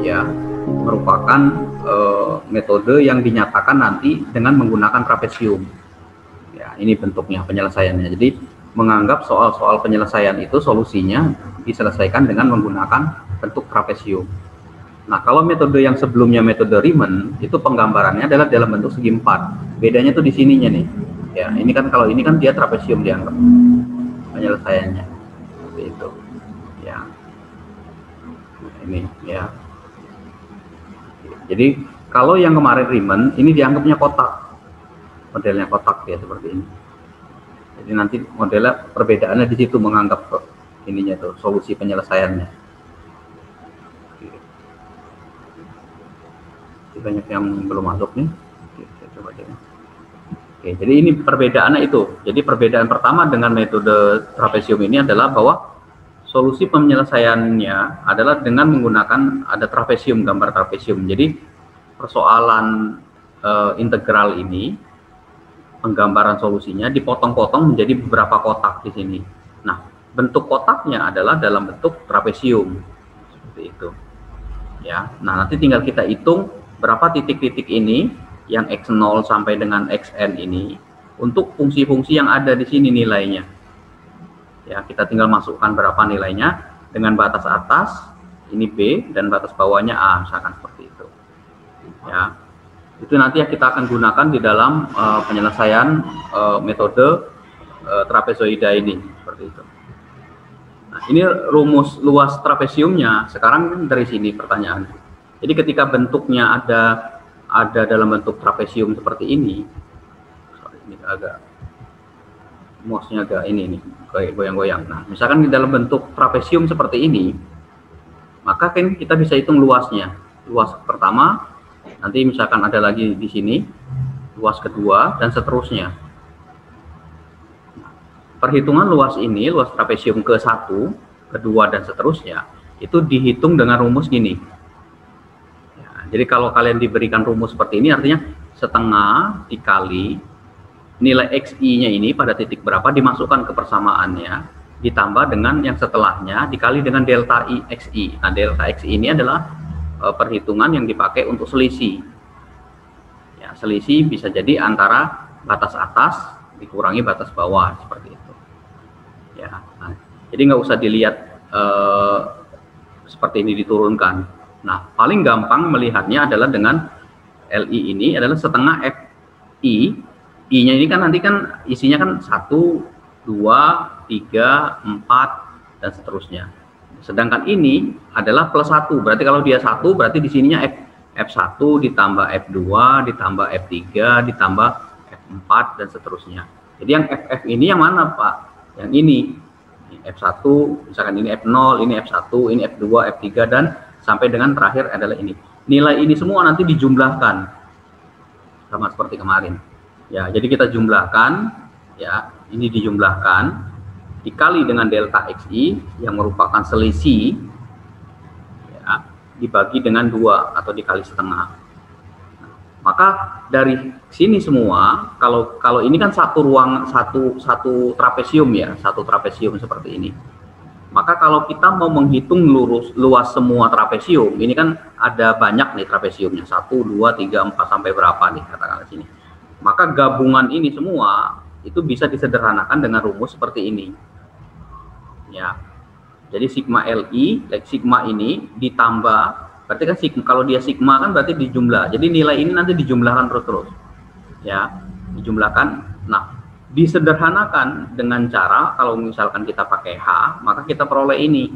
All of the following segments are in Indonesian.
ya, merupakan metode yang dinyatakan nanti dengan menggunakan trapesium. Ya, ini bentuknya penyelesaiannya. Jadi menganggap soal-soal penyelesaian itu solusinya diselesaikan dengan menggunakan bentuk trapesium. Nah, kalau metode yang sebelumnya, metode Riemann, itu penggambarannya adalah dalam bentuk segi empat. Bedanya tuh di sininya nih. Ya, ini kan kalau ini kan dia trapesium dianggap penyelesaiannya. Seperti itu. Ya. Ini ya. Jadi kalau yang kemarin Riemann, ini dianggapnya kotak. Modelnya kotak ya seperti ini. Jadi nanti modelnya perbedaannya di situ menganggap ininya tuh solusi penyelesaiannya. Banyak yang belum masuk nih. Coba aja. Oke, jadi ini perbedaannya itu. Jadi perbedaan pertama dengan metode trapesium ini adalah bahwa solusi penyelesaiannya adalah dengan menggunakan ada trapesium, gambar trapesium. Jadi persoalan integral ini, penggambaran solusinya dipotong-potong menjadi beberapa kotak di sini. Nah, bentuk kotaknya adalah dalam bentuk trapesium. Seperti itu. Ya. Nah, nanti tinggal kita hitung berapa titik-titik ini yang x0 sampai dengan xn ini untuk fungsi-fungsi yang ada di sini nilainya. Ya, kita tinggal masukkan berapa nilainya dengan batas atas ini B dan batas bawahnya A, misalkan seperti itu. Ya. Itu nanti yang kita akan gunakan di dalam penyelesaian metode trapezoida ini, seperti itu. Nah, ini rumus luas trapesiumnya. Sekarang dari sini pertanyaannya. Jadi ketika bentuknya ada dalam bentuk trapesium seperti ini, sorry, ini agak mouse-nya agak ini nih, kayak goyang-goyang. Nah, misalkan di dalam bentuk trapesium seperti ini, maka kan kita bisa hitung luasnya. Luas pertama, nanti misalkan ada lagi di sini, luas kedua, dan seterusnya. Perhitungan luas ini, luas trapesium ke-1, kedua, dan seterusnya, itu dihitung dengan rumus gini. Jadi kalau kalian diberikan rumus seperti ini, artinya setengah dikali nilai XI-nya ini pada titik berapa dimasukkan ke persamaannya, ditambah dengan yang setelahnya dikali dengan delta I XI. Nah, delta XI ini adalah perhitungan yang dipakai untuk selisih. Ya, selisih bisa jadi antara batas atas dikurangi batas bawah, seperti itu. Ya, nah, jadi nggak usah dilihat seperti ini diturunkan. Nah, paling gampang melihatnya adalah dengan LI ini adalah setengah FI. I-nya ini kan nanti kan isinya kan 1, 2, 3, 4, dan seterusnya. Sedangkan ini adalah plus 1. Berarti kalau dia 1, berarti di sininya F1 ditambah F2, ditambah F3, ditambah F4, dan seterusnya. Jadi yang FF ini yang mana, Pak? Yang ini. F1, misalkan ini F0, ini F1, ini F2, F3, dan sampai dengan terakhir adalah ini. Nilai ini semua nanti dijumlahkan sama seperti kemarin. Ya, jadi kita jumlahkan, ya, ini dijumlahkan dikali dengan delta XI yang merupakan selisih, ya, dibagi dengan 2 atau dikali setengah. Nah, maka dari sini semua, kalau ini kan satu ruang, satu trapesium ya, satu trapesium seperti ini. Maka kalau kita mau menghitung luas semua trapesium, ini kan ada banyak nih trapesiumnya, 1, 2, 3, 4, sampai berapa nih katakanlah sini. Maka gabungan ini semua itu bisa disederhanakan dengan rumus seperti ini. Ya. Jadi sigma LI, sigma ini ditambah, berarti kan sigma, kalau dia sigma kan berarti dijumlah. Jadi nilai ini nanti dijumlahkan terus-terus. Ya, dijumlahkan. Nah, disederhanakan dengan cara kalau misalkan kita pakai H, maka kita peroleh ini.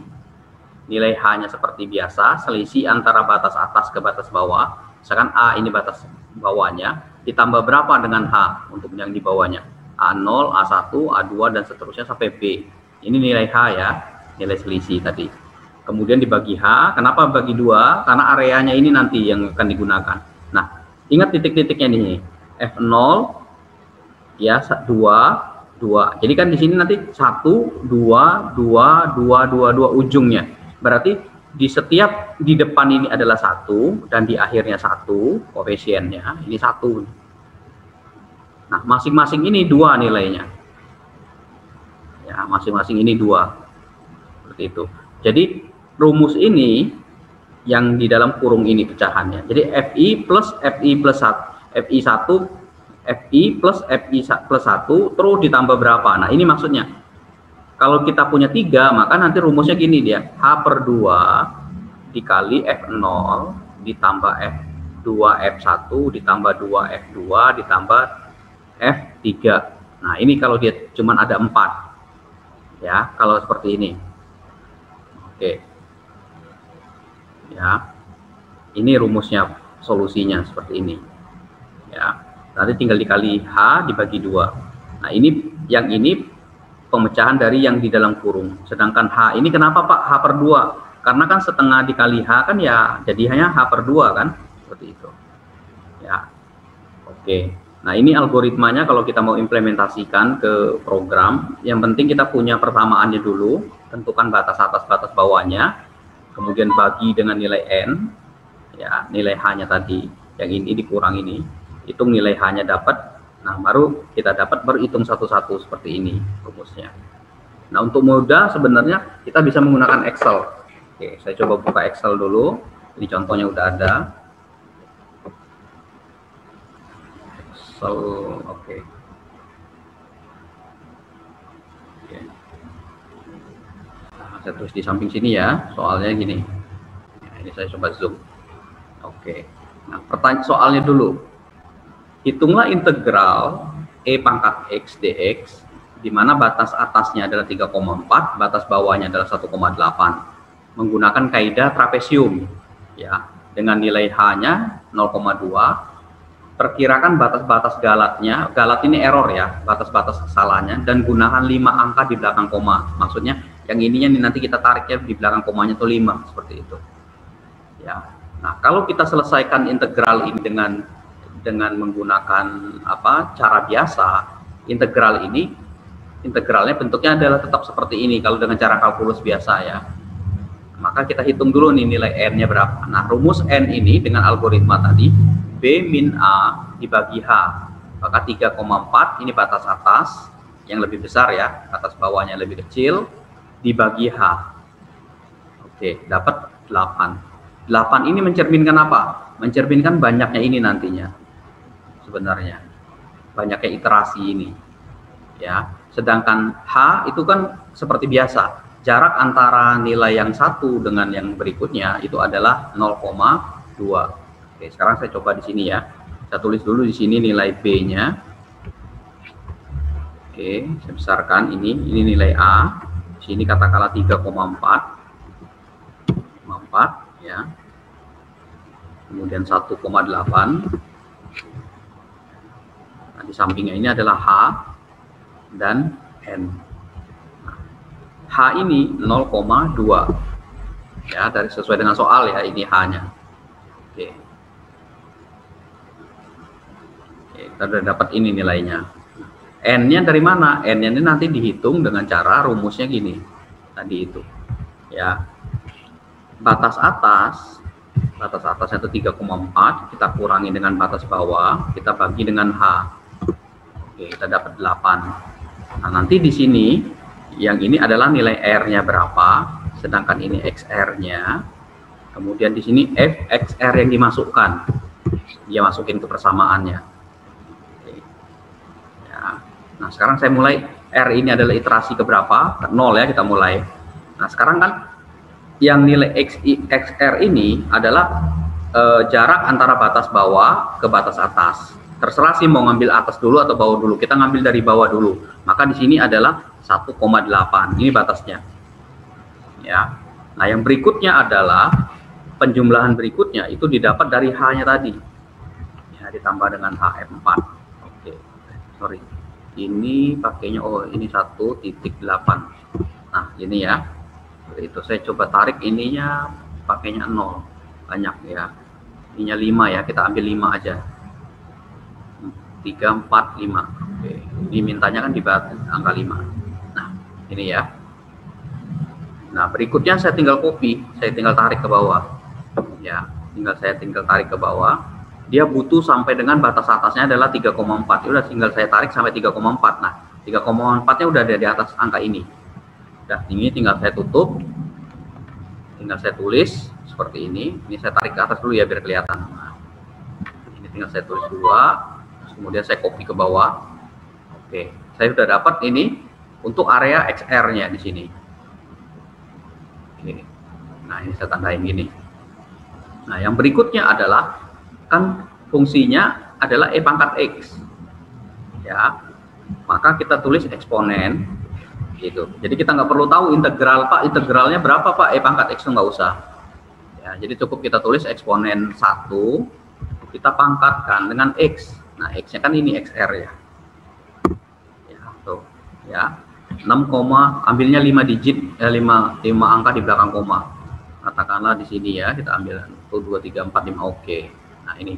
Nilai H-nya seperti biasa, selisih antara batas atas ke batas bawah. Misalkan A ini batas bawahnya, ditambah berapa dengan H untuk yang di bawahnya? A0, A1, A2, dan seterusnya sampai B. Ini nilai H ya, nilai selisih tadi. Kemudian dibagi H, kenapa bagi 2? Karena areanya ini nanti yang akan digunakan. Nah, ingat titik-titiknya nih, F0, ya 2. Jadi kan di sini nanti 1, 2, 2, 2, 2, 2 ujungnya. Berarti di setiap di depan ini adalah 1 dan di akhirnya 1 koefisiennya ini 1. Nah, masing-masing ini 2 nilainya. Ya, masing-masing ini 2. Seperti itu. Jadi rumus ini yang di dalam kurung ini pecahannya. Jadi FI plus FI plus 1, FI 1, FI plus FI plus 1, terus ditambah berapa? Nah, ini maksudnya. Kalau kita punya 3, maka nanti rumusnya gini dia. H per 2 dikali F0 ditambah F2 F1 ditambah 2 F2 ditambah F3. Nah, ini kalau dia cuman ada 4. Ya, kalau seperti ini. Oke. Ya. Ini rumusnya, solusinya seperti ini. Ya. Nanti tinggal dikali H dibagi 2. Nah, yang ini pemecahan dari yang di dalam kurung. Sedangkan H ini kenapa Pak? H per 2. Karena kan setengah dikali H kan ya jadi hanya H per 2 kan. Seperti itu. Ya. Oke. Nah, ini algoritmanya kalau kita mau implementasikan ke program. Yang penting kita punya persamaannya dulu. Tentukan batas atas, batas bawahnya. Kemudian bagi dengan nilai N. Ya, nilai H-nya tadi. Yang ini dikurang ini. Hitung nilai H-nya dapat. Nah, baru kita dapat berhitung satu-satu seperti ini rumusnya. Nah, untuk mudah sebenarnya kita bisa menggunakan Excel. Oke, saya coba buka Excel dulu. Ini contohnya udah ada. Excel, oke. Nah, saya tulis di samping sini ya, soalnya gini. Nah, ini saya coba zoom. Oke. Nah, pertanyaan soalnya dulu. Hitunglah integral E pangkat X dx, di mana batas atasnya adalah 3,4, batas bawahnya adalah 1,8. Menggunakan kaidah trapesium, ya, dengan nilai H-nya 0,2. Perkirakan batas-batas galatnya, galat ini error ya, batas-batas kesalahannya, dan gunakan 5 angka di belakang koma. Maksudnya yang ininya nih nanti kita tariknya di belakang komanya itu 5, seperti itu. Ya. Nah, kalau kita selesaikan integral ini dengan menggunakan cara biasa, integralnya bentuknya adalah tetap seperti ini kalau dengan cara kalkulus biasa ya. Maka kita hitung dulu nih nilai N-nya berapa. Nah, rumus N ini dengan algoritma tadi B min A dibagi H. Maka 3,4 ini batas atas yang lebih besar ya, atas bawahnya lebih kecil, dibagi H. Oke, dapat 8. 8 ini mencerminkan apa? Mencerminkan banyaknya ini nantinya. Sebenarnya banyaknya iterasi ini ya. Sedangkan H itu kan seperti biasa, jarak antara nilai yang satu dengan yang berikutnya itu adalah 0,2. Oke, sekarang saya coba di sini ya, saya tulis dulu di sini nilai B-nya. Oke, saya besarkan ini nilai A, di sini katakanlah 3,4 ya, kemudian 1,8. Di sampingnya ini adalah H dan N. Nah, H ini 0,2 ya, dari sesuai dengan soal ya, ini H-nya. Oke. Oke, kita sudah dapat ini nilainya. N-nya dari mana? N-nya ini nanti dihitung dengan cara rumusnya gini. Tadi itu. Ya. Batas atasnya itu 3,4, kita kurangi dengan batas bawah, kita bagi dengan H. Oke, kita dapat 8. Nah, nanti di sini yang ini adalah nilai R-nya berapa, sedangkan ini XR-nya. Kemudian di sini FXR yang dimasukkan. Dia masukin ke persamaannya. Oke. Ya. Nah, sekarang saya mulai, R ini adalah iterasi keberapa? 0 ya, kita mulai. Nah, sekarang kan yang nilai XR ini adalah jarak antara batas bawah ke batas atas. Terserah sih mau ngambil atas dulu atau bawah dulu. Kita ngambil dari bawah dulu. Maka di sini adalah 1,8. Ini batasnya. Ya. Nah, yang berikutnya adalah penjumlahan berikutnya itu didapat dari H-nya tadi. Ya, ditambah dengan HF4. Oke. Sorry. Ini pakainya ini 1,8. Nah, ini ya. Itu saya coba tarik ininya pakainya 0. Banyak ya. Ininya 5 ya. Kita ambil 5 aja. 3, 4, 5. Oke. Ini mintanya kan di angka 5. Nah, ini ya. Nah, berikutnya saya tinggal copy, saya tinggal tarik ke bawah. Ya, saya tinggal tarik ke bawah. Dia butuh sampai dengan batas atasnya adalah 3,4. Udah tinggal saya tarik sampai 3,4. Nah, 3,4-nya udah ada di atas angka ini. Udah, ini tinggal saya tutup. Tinggal saya tulis seperti ini. Ini saya tarik ke atas dulu ya biar kelihatan. Nah, ini tinggal saya tulis 2, kemudian saya copy ke bawah. Oke, saya sudah dapat ini untuk area XR-nya di sini. Oke. Nah, ini saya tandain gini. Nah, yang berikutnya adalah kan fungsinya adalah E pangkat X. Ya. Maka kita tulis eksponen gitu. Jadi kita nggak perlu tahu integral, Pak, integralnya berapa, Pak? E pangkat X itu nggak usah. Ya, jadi cukup kita tulis eksponen 1, kita pangkatkan dengan X. Nah, X-nya kan ini XR ya. Ya, tuh. Ya. 6, ambilnya 5 digit, 5 angka di belakang koma. Katakanlah di sini ya, kita ambil 1, 2, 3, 4, 5, oke. Nah, ini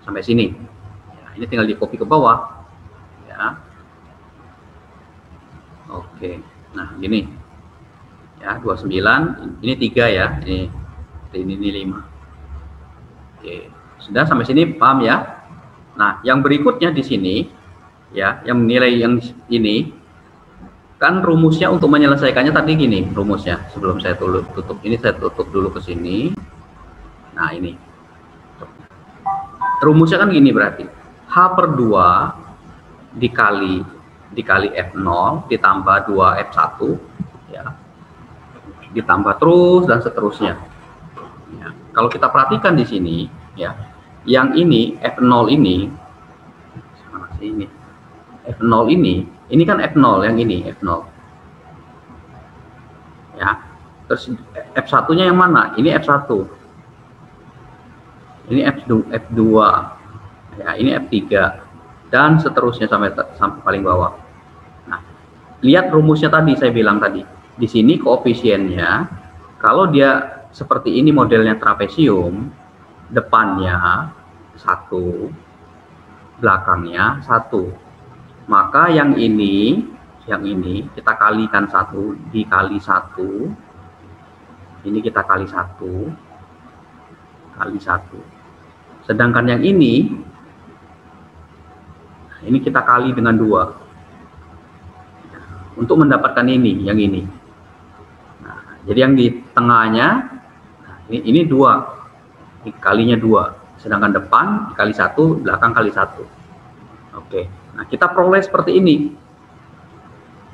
sampai sini. Ya, ini tinggal di copy ke bawah. Ya. Oke, nah gini ya, 29, ini 3 ya, ini 5. Oke, sudah sampai sini paham ya? Nah, yang berikutnya di sini ya, yang nilai yang ini kan rumusnya untuk menyelesaikannya tadi gini rumusnya. Sebelum saya tutup ini, saya tutup dulu ke sini. Nah, ini rumusnya kan gini, berarti H/2 dikali F0 ditambah 2F1 ya, ditambah terus dan seterusnya ya. Kalau kita perhatikan di sini ya, yang ini F0 ini mana sih ini F0 ini kan F0, yang ini F0 ya, terus F1 nya yang mana, ini F1, ini F2 ya, ini F3 dan seterusnya sampai paling bawah. Nah, lihat rumusnya tadi saya bilang tadi. Di sini koefisiennya, kalau dia seperti ini modelnya trapesium, depannya 1, belakangnya 1. Maka yang ini kita kalikan 1 dikali 1. Ini kita kali 1 kali 1. Sedangkan yang ini kita kali dengan 2 untuk mendapatkan ini, yang ini. Nah, jadi yang di tengahnya, nah, ini 2, kalinya 2, sedangkan depan dikali 1, belakang kali 1. Oke, nah kita peroleh seperti ini.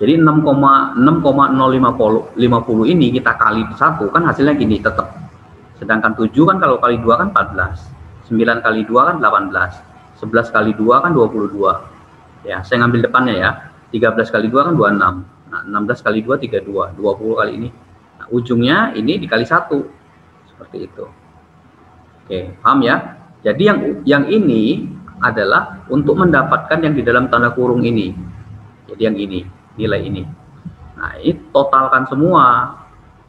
Jadi 6,050 ini kita kali 1 kan hasilnya gini tetap. Sedangkan 7 kan kalau kali 2 kan 14, 9 kali 2 kan 18. 11 kali 2 kan 22 ya, saya ngambil depannya ya. 13 kali 2 kan 26. Nah, 16 kali 2 32, 20 kali ini. Nah, ujungnya ini dikali 1 seperti itu. Oke, paham ya? Jadi yang ini adalah untuk mendapatkan yang di dalam tanda kurung ini. Jadi yang ini, nilai ini. Nah, ini totalkan semua,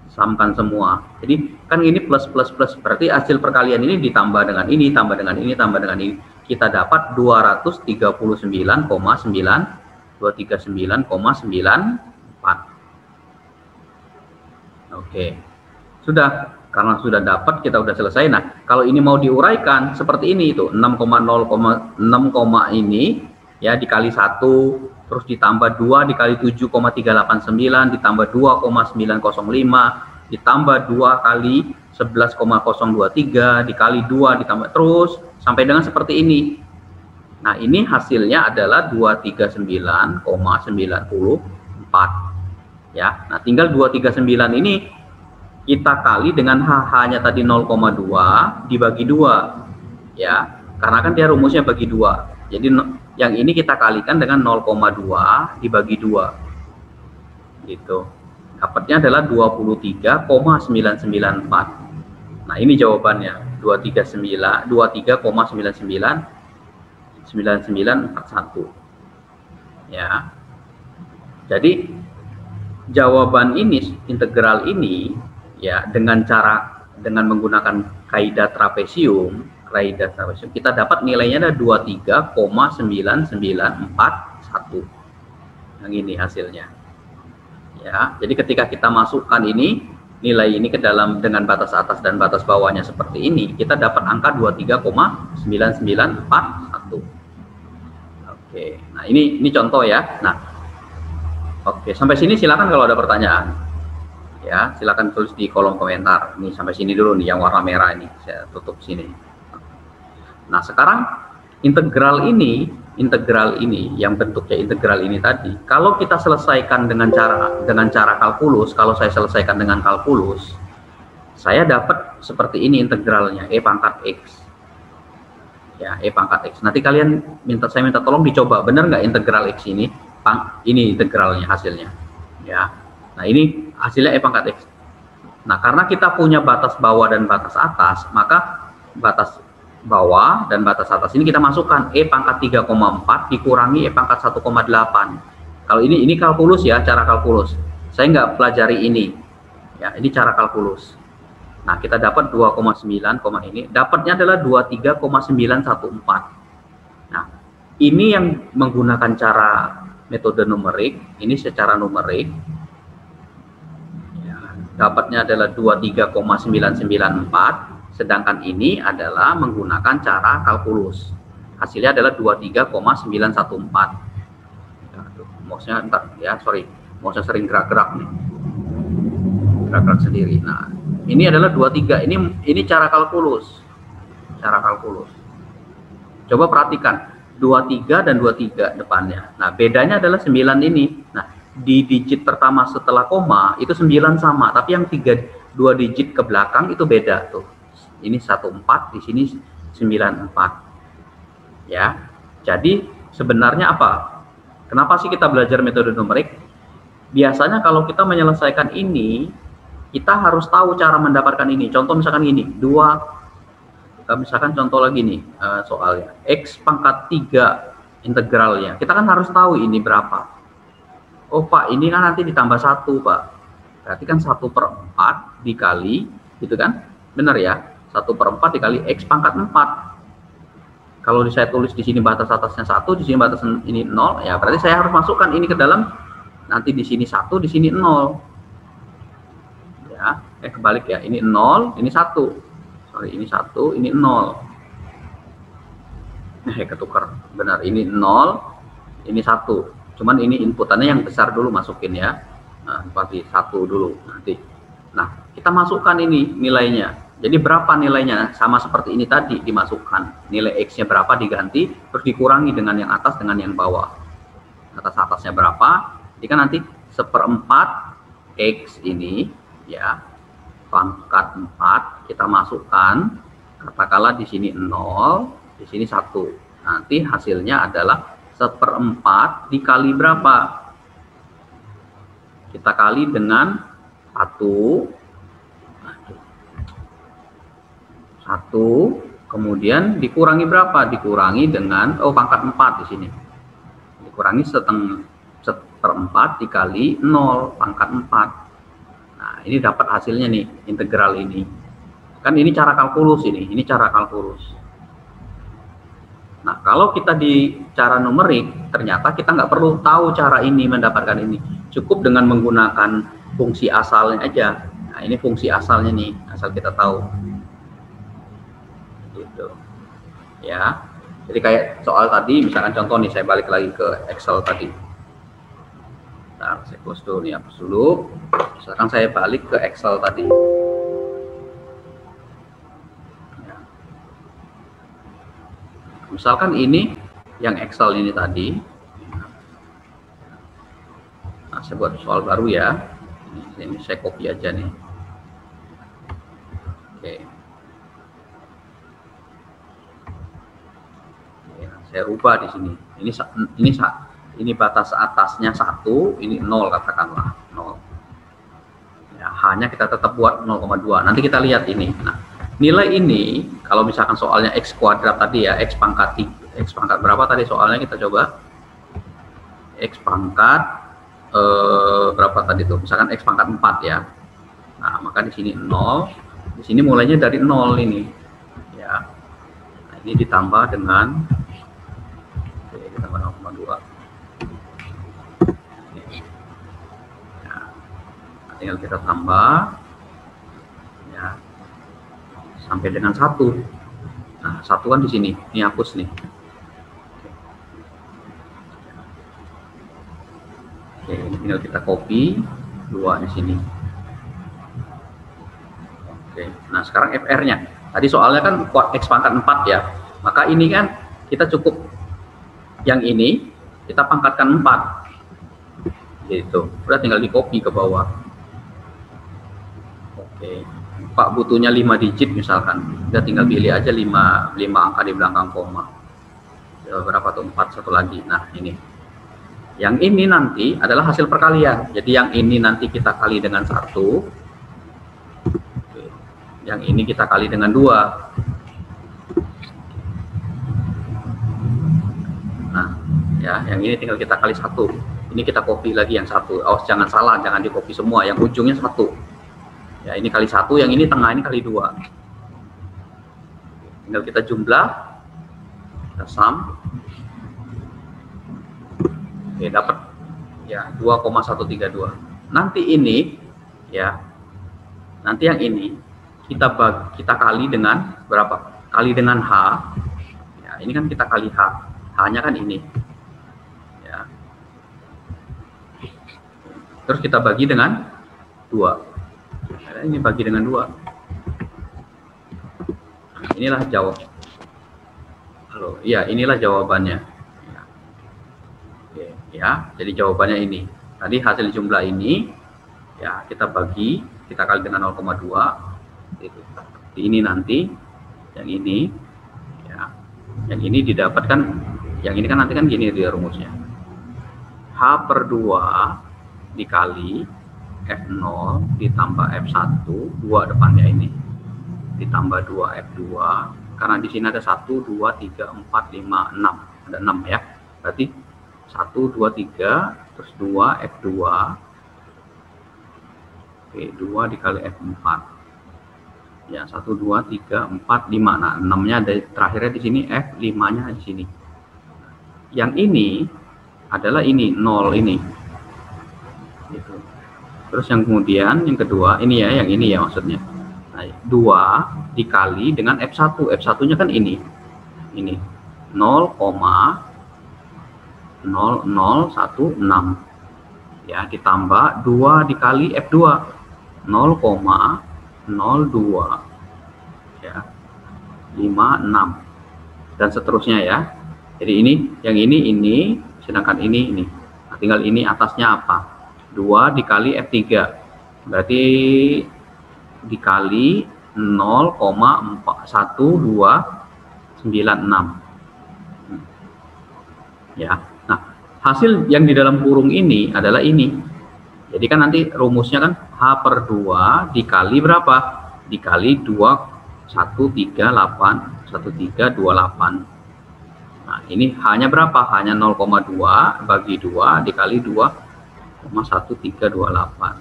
samkan semua. Jadi kan ini plus plus plus, berarti hasil perkalian ini ditambah dengan ini, tambah dengan ini, tambah dengan ini. Kita dapat 239,94. Oke, sudah, karena sudah dapat, kita sudah selesai. Nah, kalau ini mau diuraikan seperti ini, itu 6,0,6, ini ya dikali 1, terus ditambah 2 dikali 7,389, ditambah 2,905, ditambah 2 kali 11,023, dikali 2, ditambah terus sampai dengan seperti ini. Nah, ini hasilnya adalah 239,94 ya. Nah, tinggal 239 ini kita kali dengan HH-nya tadi 0,2 dibagi 2 ya, karena kan dia rumusnya bagi 2. Jadi yang ini kita kalikan dengan 0,2 dibagi 2 gitu. Dapatnya adalah 23,994. Nah, ini jawabannya 23,99 ya. Jadi jawaban ini, integral ini ya, dengan menggunakan kaidah trapesium, kita dapat nilainya ada 23,9941. Yang ini hasilnya ya. Jadi ketika kita masukkan ini, nilai ini ke dalam dengan batas atas dan batas bawahnya seperti ini, kita dapat angka 23,9941. Oke, nah ini contoh ya. Nah, oke, sampai sini silakan kalau ada pertanyaan Ya, silakan tulis di kolom komentar. Ini sampai sini dulu nih yang warna merah ini, saya tutup sini. Nah, sekarang integral ini yang bentuknya integral ini tadi, kalau kita selesaikan dengan cara kalkulus, kalau saya selesaikan dengan kalkulus, saya dapat seperti ini integralnya, e pangkat x. Ya, e pangkat x. Nanti kalian saya minta tolong dicoba, benar nggak integral x ini? Ini integralnya hasilnya. Ya. Nah, ini hasilnya e pangkat x. Nah, karena kita punya batas bawah dan batas atas, maka batas bawah dan batas atas ini kita masukkan e pangkat 3,4 dikurangi e pangkat 1,8. Kalau ini kalkulus ya, cara kalkulus. Saya nggak pelajari ini. Ya, ini cara kalkulus. Nah, kita dapat 2,9, ini. Dapatnya adalah 23,914. Nah, ini yang menggunakan cara metode numerik, ini secara numerik. Ya, dapatnya adalah 23,994. Sedangkan ini adalah menggunakan cara kalkulus. Hasilnya adalah 23,914. Mouse-nya entar ya, sorry. Mouse-nya sering gerak-gerak nih. Gerak-gerak sendiri. Nah, ini adalah 23. Ini cara kalkulus. Cara kalkulus. Coba perhatikan 23 dan 23 depannya. Nah, bedanya adalah 9 ini. Nah, di digit pertama setelah koma itu 9 sama, tapi yang 2 digit ke belakang itu beda tuh. Ini 14, di sini 94. Ya. Jadi sebenarnya apa? Kenapa sih kita belajar metode numerik? Biasanya kalau kita menyelesaikan ini, kita harus tahu cara mendapatkan ini. Contoh misalkan gini, misalkan contoh lagi nih soalnya. X pangkat 3 integralnya. Kita kan harus tahu ini berapa. Oh Pak, ini kan nanti ditambah 1 Pak. Berarti kan 1/4 dikali, gitu kan? Benar ya? 1/4 dikali X pangkat 4. Kalau saya tulis di sini batas atasnya 1, di sini batas ini 0, ya berarti saya harus masukkan ini ke dalam, nanti di sini 1, di sini 0. Ya, kebalik ya, ini 0, ini 1. Sorry, ini 1, ini 0. Ketukar, benar, ini 0, ini 1. Cuman ini inputannya yang besar dulu masukin ya. Nah, seperti 1 dulu nanti. Nah, kita masukkan ini nilainya. Jadi berapa nilainya? Sama seperti ini tadi dimasukkan. Nilai X-nya berapa diganti, terus dikurangi dengan yang atas dengan yang bawah. Atas-atasnya berapa? Jadi kan nanti 1/4 X ini ya, pangkat 4 kita masukkan, katakanlah di sini 0, di sini 1. Nanti hasilnya adalah 1/4 dikali berapa? Kita kali dengan 1, kemudian dikurangi berapa? Dikurangi dengan pangkat 4 di sini. Dikurangi 1/4 dikali 0 pangkat 4. Nah, ini dapat hasilnya nih, integral ini. Kan ini cara kalkulus ini cara kalkulus. Nah, kalau kita di cara numerik, ternyata kita nggak perlu tahu cara ini mendapatkan ini. Cukup dengan menggunakan fungsi asalnya aja. Nah, ini fungsi asalnya nih, asal kita tahu. Gitu. Ya. Jadi kayak soal tadi, misalkan contoh nih, saya balik lagi ke Excel tadi. Nah, saya close dulu nih, hapus dulu. Misalkan saya balik ke Excel tadi. Ya. Misalkan ini yang Excel ini tadi. Nah, saya buat soal baru ya. Ini saya copy aja nih. Oke. Saya rubah di sini. Ini batas atasnya 1, ini 0 katakanlah, 0. Ya, hanya kita tetap buat 0,2. Nanti kita lihat ini. Nah, nilai ini kalau misalkan soalnya X kuadrat tadi ya, X pangkat berapa tadi soalnya, kita coba. X pangkat berapa tadi tuh? Misalkan X pangkat 4 ya. Nah, maka di sini 0. Di sini mulainya dari 0 ini. Ya. Nah, ini ditambah dengan ditambah 0,2. Nah, tinggal kita tambah ya sampai dengan 1. Nah, 1 kan di sini, ini hapus nih. Oke, ini tinggal kita copy 2 di sini. Oke, nah sekarang FR-nya. Tadi soalnya kan X pangkat 4 ya. Maka ini kan kita cukup yang ini kita pangkatkan 4. Gitu. Udah tinggal di copy ke bawah. Oke. Pak butuhnya 5 digit misalkan. Udah tinggal pilih aja 5 angka di belakang koma. Berapa tuh? 4, satu lagi. Nah, ini. Yang ini nanti adalah hasil perkalian. Jadi yang ini nanti kita kali dengan 1. Yang ini kita kali dengan 2. Nah, ya, yang ini tinggal kita kali 1. Ini kita copy lagi yang 1. Oh, jangan salah, jangan di copy semua. Yang ujungnya 1. Ya, ini kali 1, yang ini tengah ini kali 2. Tinggal kita jumlah, kita sum. Oke, dapat ya 2,132. Nanti ini ya, nanti yang ini kita kali dengan berapa? Kali dengan H. Ya, ini kan kita kali H. H-nya kan ini. Ya. Terus kita bagi dengan 2. Ya, ini bagi dengan 2. Inilah jawab. Halo, iya, inilah jawabannya. Ya. Oke, ya, jadi jawabannya ini. Tadi hasil jumlah ini ya kita bagi, kita kali dengan 0,2. Itu. Ini nanti yang ini ya, yang ini didapatkan, yang ini kan nanti kan gini dia rumusnya, H/2 dikali F0 ditambah F1, 2 depannya ini ditambah 2 F2, karena di sini ada 1 2 3 4 5 6, ada 6 ya, berarti 1 2 3 terus 2 F2. Oke, 2 dikali F4 ya, 1 2 3 4 5. Nah, 6-nya ada terakhirnya di sini, F5-nya di sini. Yang ini adalah ini 0 ini. Gitu. Terus yang kemudian yang kedua ini ya, yang ini ya maksudnya. Nah, 2 dikali dengan F1. F1-nya kan ini. Ini 0,0016 ya, ditambah 2 dikali F2 0,02 ya, 56 dan seterusnya ya. Jadi ini yang ini, sedangkan ini. Nah, tinggal ini atasnya apa? 2 dikali F3 berarti dikali 0,1296 ya. Nah, hasil yang di dalam kurung ini adalah ini. Jadi kan nanti rumusnya kan H/2 dikali berapa? Dikali 2138, 1328. Nah, ini H-nya berapa? H-nya 0,2 bagi 2 dikali 2,1328.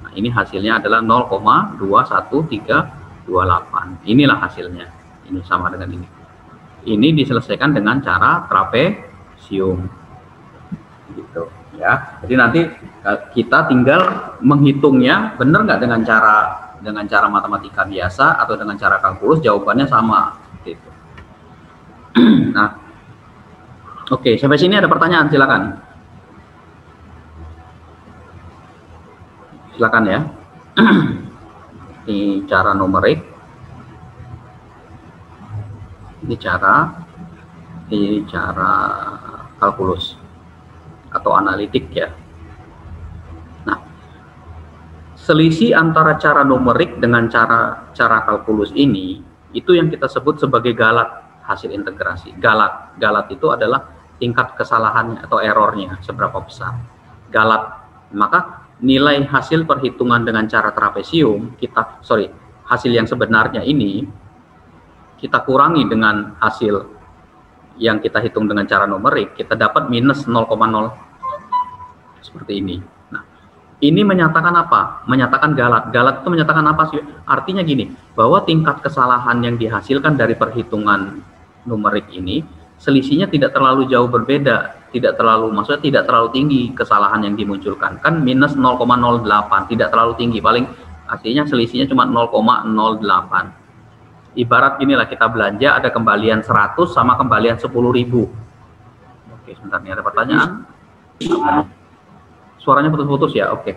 Nah, ini hasilnya adalah 0,21328. Inilah hasilnya. Ini sama dengan ini. Ini diselesaikan dengan cara trapesium. Gitu ya. Jadi nanti kita tinggal menghitungnya benar nggak dengan cara matematika biasa atau dengan cara kalkulus, jawabannya sama gitu. Nah, oke, sampai sini ada pertanyaan, silakan. Silakan ya. Ini cara numerik. Ini cara kalkulus atau analitik ya. Nah, selisih antara cara numerik dengan cara kalkulus ini itu yang kita sebut sebagai galat hasil integrasi. Galat itu adalah tingkat kesalahannya atau errornya seberapa besar. Galat, maka nilai hasil perhitungan dengan cara trapesium hasil yang sebenarnya ini kita kurangi dengan hasil yang kita hitung dengan cara numerik, kita dapat minus 0,0 seperti ini. Nah, ini menyatakan apa? Menyatakan galat. Galat itu menyatakan apa sih? Artinya gini, bahwa tingkat kesalahan yang dihasilkan dari perhitungan numerik ini selisihnya tidak terlalu jauh berbeda, maksudnya tidak terlalu tinggi kesalahan yang dimunculkan. Kan minus 0,08, tidak terlalu tinggi, paling artinya selisihnya cuma 0,08. Ibarat inilah kita belanja ada kembalian 100 sama kembalian 10.000. Oke, sebentar nih ada pertanyaan. Suaranya putus-putus ya, oke.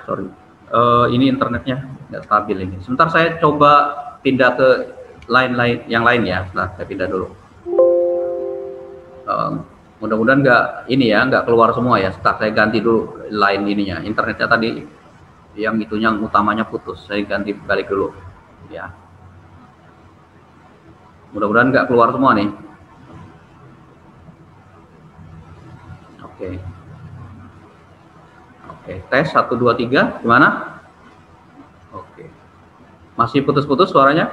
Sorry. Ini internetnya nggak stabil ini. Sebentar saya coba pindah ke yang lain ya. Nah, saya pindah dulu. Mudah-mudahan nggak keluar semua ya. Sebentar saya ganti dulu line ininya. Internetnya tadi yang utamanya putus. Saya ganti balik dulu ya. Mudah-mudahan nggak keluar semua nih. Oke, tes 1 2 3 gimana? Oke. Masih putus-putus suaranya?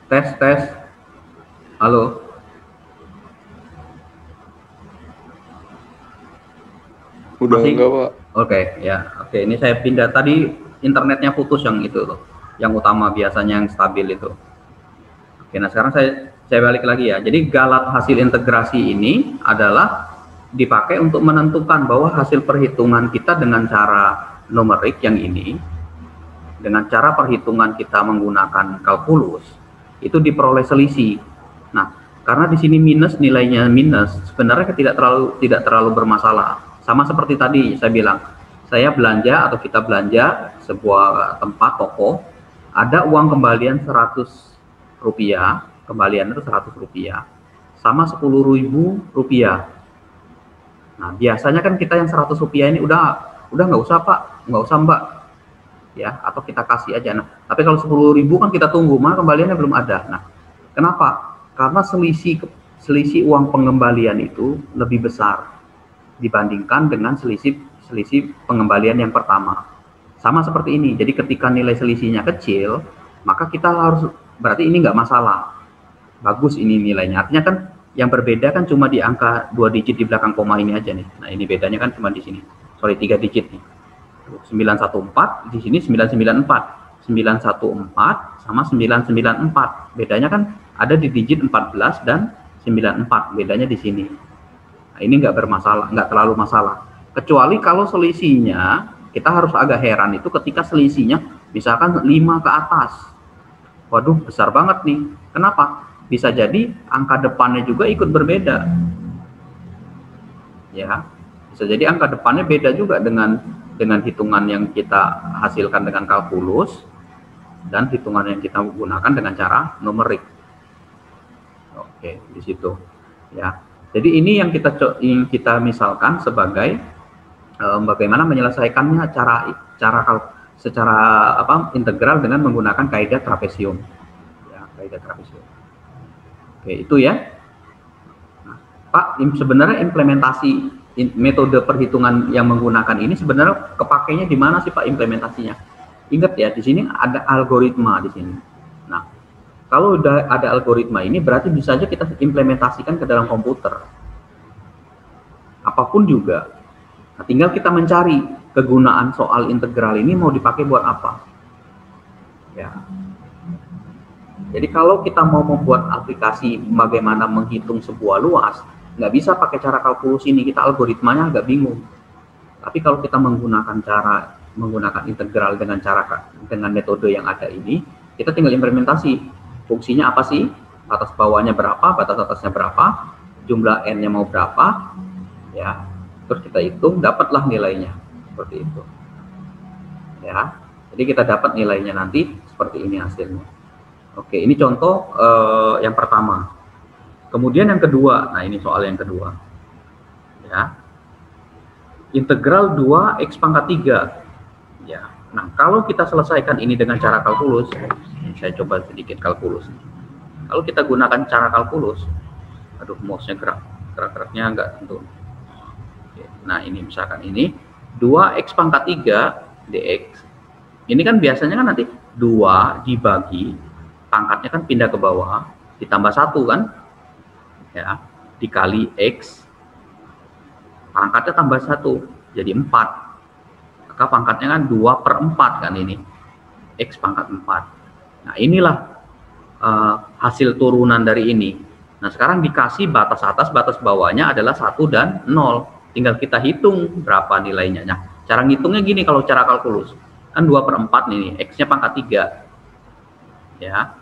Tes. Halo. Udah masih? enggak, Pak. Oke, ya. Oke, ini saya pindah tadi internetnya putus yang itu tuh. Yang utama biasanya yang stabil itu. Oke, nah sekarang saya balik lagi ya. Jadi galat hasil integrasi ini adalah dipakai untuk menentukan bahwa hasil perhitungan kita dengan cara numerik yang ini, dengan cara perhitungan kita menggunakan kalkulus, itu diperoleh selisih. Nah, karena di sini nilainya minus, sebenarnya tidak terlalu bermasalah. Sama seperti tadi saya bilang, saya belanja atau kita belanja sebuah tempat toko, ada uang kembalian 100 rupiah, kembalian itu 100 rupiah, sama 10.000 rupiah. Nah, biasanya kan kita yang 100 rupiah ini udah nggak usah Pak, nggak usah Mbak, ya, atau kita kasih aja. Nah, tapi kalau 10.000 kan kita tunggu, maka kembaliannya belum ada. Nah, kenapa? Karena selisih uang pengembalian itu lebih besar dibandingkan dengan selisih pengembalian yang pertama. Sama seperti ini. Jadi ketika nilai selisihnya kecil, maka kita harus, berarti ini nggak masalah. Bagus ini nilainya. Artinya kan yang berbeda kan cuma di angka 2 digit di belakang koma ini aja nih. Nah, ini bedanya kan cuma di sini. Sorry, 3 digit nih. 914, di sini 994. 914 sama 994. Bedanya kan ada di digit 14 dan 94. Bedanya di sini. Nah, ini nggak bermasalah, nggak terlalu masalah. Kecuali kalau selisihnya, kita harus agak heran itu ketika selisihnya misalkan 5 ke atas. Waduh, besar banget nih. Kenapa? Bisa jadi angka depannya juga ikut berbeda. Ya, bisa jadi angka depannya beda juga dengan hitungan yang kita hasilkan dengan kalkulus dan hitungan yang kita gunakan dengan cara numerik. Oke, di situ. Ya. Jadi ini yang kita misalkan sebagai bagaimana menyelesaikannya secara integral dengan menggunakan kaidah trapesium. Ya, kaidah trapesium. Oke, itu ya. Nah, Pak, sebenarnya implementasi metode perhitungan yang menggunakan ini sebenarnya kepakainya di mana sih Pak implementasinya? Ingat ya, di sini ada algoritma di sini. Nah, kalau udah ada algoritma ini berarti bisa aja kita implementasikan ke dalam komputer. Apapun juga. Nah, tinggal kita mencari kegunaan soal integral ini mau dipakai buat apa. Ya. Jadi kalau kita mau membuat aplikasi bagaimana menghitung sebuah luas, nggak bisa pakai cara kalkulus ini, kita algoritmanya agak bingung. Tapi kalau kita menggunakan integral dengan metode yang ada ini, kita tinggal implementasi. Fungsinya apa sih? Batas bawahnya berapa, batas atasnya berapa, jumlah n-nya mau berapa, ya. Terus kita hitung, dapatlah nilainya seperti itu. Ya. Jadi kita dapat nilainya nanti seperti ini hasilnya. Oke, ini contoh yang pertama. Kemudian yang kedua, nah ini soal yang kedua. Ya. Integral 2x pangkat 3. Ya. Nah, kalau kita selesaikan ini dengan cara kalkulus, saya coba sedikit kalkulus. Kalau kita gunakan cara kalkulus, aduh mouse-nya gerak-geraknya enggak tentu. Oke, nah, ini misalkan ini 2x pangkat 3 dx. Ini kan biasanya kan nanti 2 dibagi, pangkatnya kan pindah ke bawah, ditambah 1 kan? Ya, dikali x, pangkatnya tambah 1, jadi 4. Maka pangkatnya kan 2/4 kan ini, x pangkat 4. Nah, inilah hasil turunan dari ini. Nah, sekarang dikasih batas atas, batas bawahnya adalah 1 dan 0. Tinggal kita hitung berapa nilainya. Nah, cara ngitungnya gini kalau cara kalkulus. Kan 2/4 nih, x-nya pangkat 3. Ya.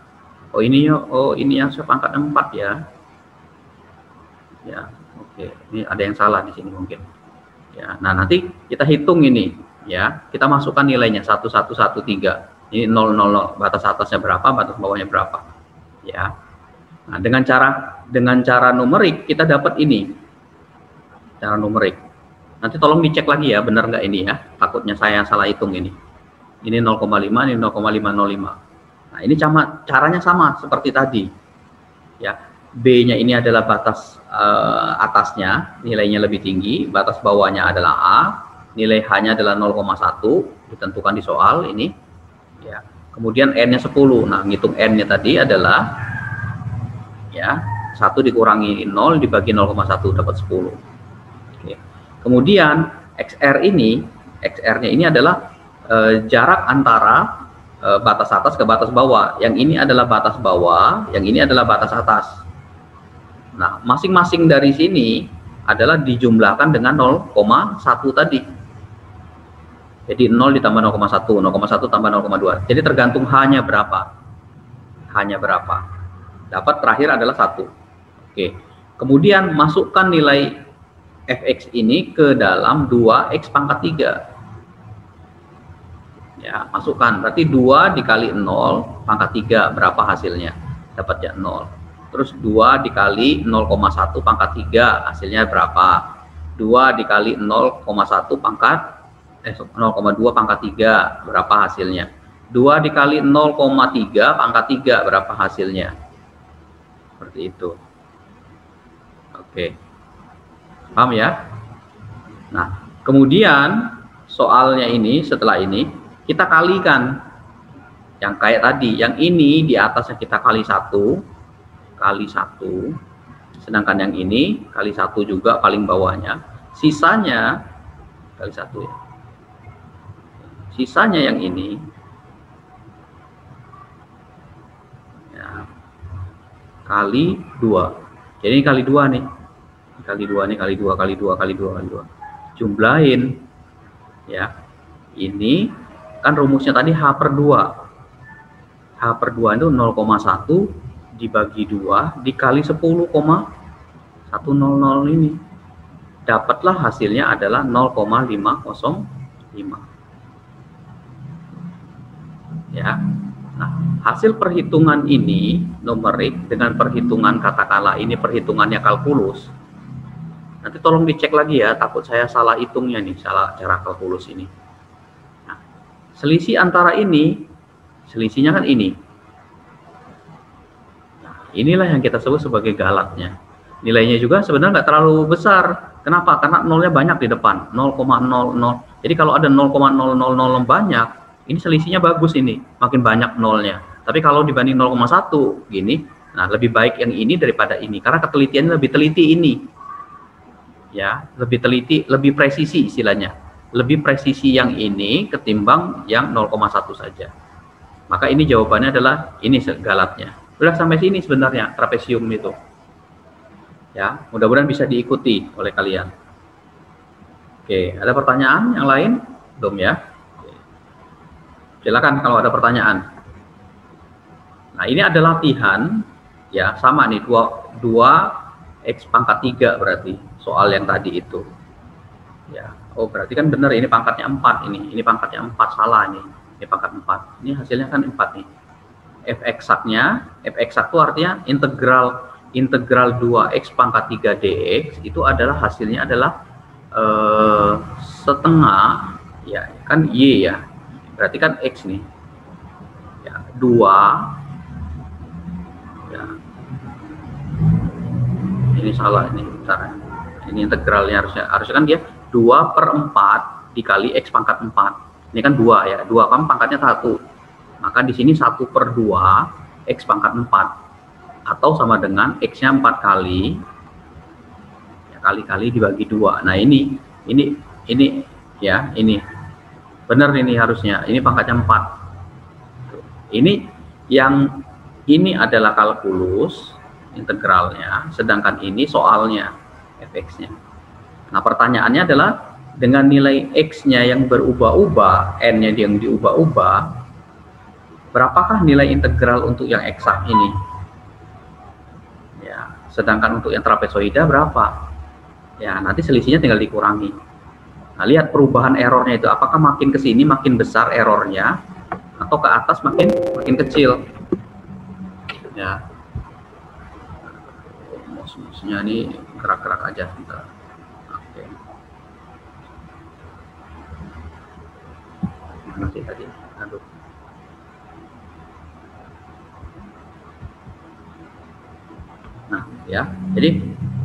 Oh, ini yang sepangkat 4 ya. Ya, oke. Ini ada yang salah di sini mungkin. Ya, nah nanti kita hitung ini, ya, kita masukkan nilainya 1113. Ini 000, batas atasnya berapa, batas bawahnya berapa, ya. Nah, dengan cara numerik kita dapat ini, cara numerik. Nanti tolong dicek lagi ya, benar nggak ini ya? Takutnya saya salah hitung ini. Ini 0,5, ini 0,505. Nah, ini caranya sama seperti tadi. Ya, B-nya ini adalah batas atasnya, nilainya lebih tinggi, batas bawahnya adalah A, nilai H-nya adalah 0,1, ditentukan di soal ini. Ya, kemudian N-nya 10. Nah, ngitung N-nya tadi adalah ya 1 dikurangi 0 dibagi 0,1 dapat 10. Oke. Kemudian XR-nya ini adalah jarak antara batas atas ke batas bawah. Yang ini adalah batas bawah, yang ini adalah batas atas. Nah, masing-masing dari sini adalah dijumlahkan dengan 0,1 tadi. Jadi 0 ditambah 0,1, 0,1 tambah 0,2. Jadi tergantung H-nya berapa. H-nya berapa. Dapat terakhir adalah 1. Oke. Kemudian masukkan nilai fx ini ke dalam 2x pangkat 3. Ya, masukkan. Berarti 2 dikali 0 pangkat 3 berapa hasilnya? Dapatnya 0. Terus 2 dikali 0,1 pangkat 3 hasilnya berapa? 2 dikali 0,1 pangkat 0,2 pangkat 3 berapa hasilnya? 2 dikali 0,3 pangkat 3 berapa hasilnya? Seperti itu. Oke. Paham ya? Nah, kemudian soalnya ini, setelah ini kita kalikan yang kayak tadi. Yang ini di atasnya kita kali 1 kali 1, sedangkan yang ini kali 1 juga paling bawahnya, sisanya kali 1 ya. Sisanya yang ini ya, kali 2. Jadi ini kali 2 nih. Kali 2 nih, kali 2, kali 2, kali 2, kali 2. Jumlahin ya. Ini kan rumusnya tadi H per 2. H per 2 itu 0,1 dibagi 2 dikali 10,100 ini. Dapatlah hasilnya adalah 0,505. Ya. Nah, hasil perhitungan ini numerik dengan perhitungan katakanlah ini perhitungannya kalkulus. Nanti tolong dicek lagi ya, takut saya salah hitungnya nih, salah cara kalkulus ini. Nah, selisih antara ini, selisihnya kan ini. Nah, inilah yang kita sebut sebagai galatnya. Nilainya juga sebenarnya nggak terlalu besar. Kenapa? Karena nolnya banyak di depan, 0,00. Jadi kalau ada 0,000 banyak, ini selisihnya bagus ini, makin banyak nolnya. Tapi kalau dibanding 0,1 gini, nah lebih baik yang ini daripada ini karena ketelitiannya lebih teliti ini. Ya, lebih teliti, lebih presisi istilahnya. Lebih presisi yang ini ketimbang yang 0,1 saja. Maka ini jawabannya adalah ini galatnya. Sudah sampai sini sebenarnya trapesium itu. Ya, mudah-mudahan bisa diikuti oleh kalian. Oke, ada pertanyaan yang lain? Belum ya? Silakan kalau ada pertanyaan. Nah, ini ada latihan ya, sama nih 2x pangkat 3 berarti soal yang tadi itu. Ya. Oh, berarti kan benar ini pangkatnya 4 ini. Ini pangkatnya 4 salah nih. Ini pangkat 4. Ini hasilnya kan 4 nih. F eksaknya, F eksak itu artinya integral 2x pangkat 3 dx itu adalah hasilnya adalah setengah ya, kan y ya. Berarti kan X nih ya, 2 ya. Ini salah ini, bentar. Ini integralnya harusnya kan dia 2 per 4 dikali X pangkat 4. Ini kan 2 ya, 2 kan pangkatnya 1. Maka di sini 1 per 2 X pangkat 4 atau sama dengan X-nya 4 kali ya, kali-kali dibagi 2. Nah, ini ya, ini benar ini harusnya, ini pangkatnya 4. Ini yang ini adalah kalkulus integralnya, sedangkan ini soalnya fx-nya. Nah, pertanyaannya adalah dengan nilai x-nya yang berubah-ubah, n-nya yang diubah-ubah, berapakah nilai integral untuk yang eksak ini? Ya, sedangkan untuk yang trapezoida berapa? Ya, nanti selisihnya tinggal dikurangi. Nah, lihat perubahan errornya itu, apakah makin ke sini makin besar errornya, atau ke atas makin kecil. Ya, mouse-nya ini gerak-gerak aja. Oke. Mana sih tadi? Aduh. Nah, ya. Jadi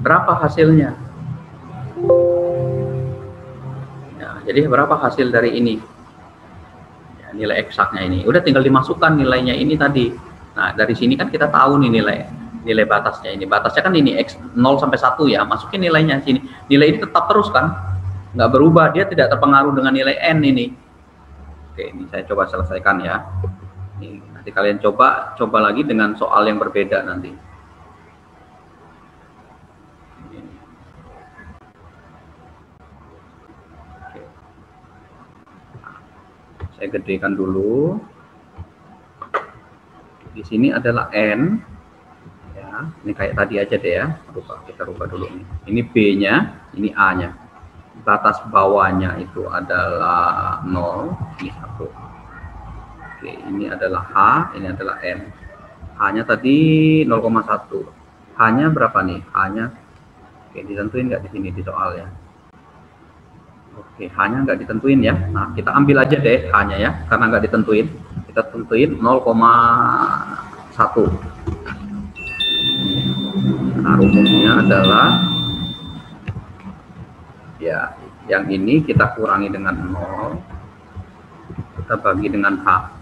berapa hasilnya? Ya, jadi berapa hasil dari ini? Ya, nilai eksaknya ini. Udah tinggal dimasukkan nilainya ini tadi. Nah, dari sini kan kita tahu nih nilai batasnya ini. Batasnya kan ini X 0 sampai 1 ya. Masukin nilainya sini. Nilai ini tetap terus kan? Nggak berubah, dia tidak terpengaruh dengan nilai N ini. Oke, ini saya coba selesaikan ya. Ini, nanti kalian coba lagi dengan soal yang berbeda nanti. Oke. Saya gedekan dulu. Di sini adalah N. Ya, ini kayak tadi aja deh ya. Kita rubah dulu nih. Ini B-nya, ini A-nya. Batas bawahnya itu adalah 0, ini 1. Oke, ini adalah H, ini adalah N. H-nya tadi 0,1. H-nya berapa nih? H-nya, oke, ditentuin nggak di sini di soal ya? Oke, H-nya nggak ditentuin ya. Nah, kita ambil aja deh H-nya ya, karena nggak ditentuin. Kita tentuin 0,1. Nah, rumusnya adalah ya, yang ini kita kurangi dengan 0, kita bagi dengan H.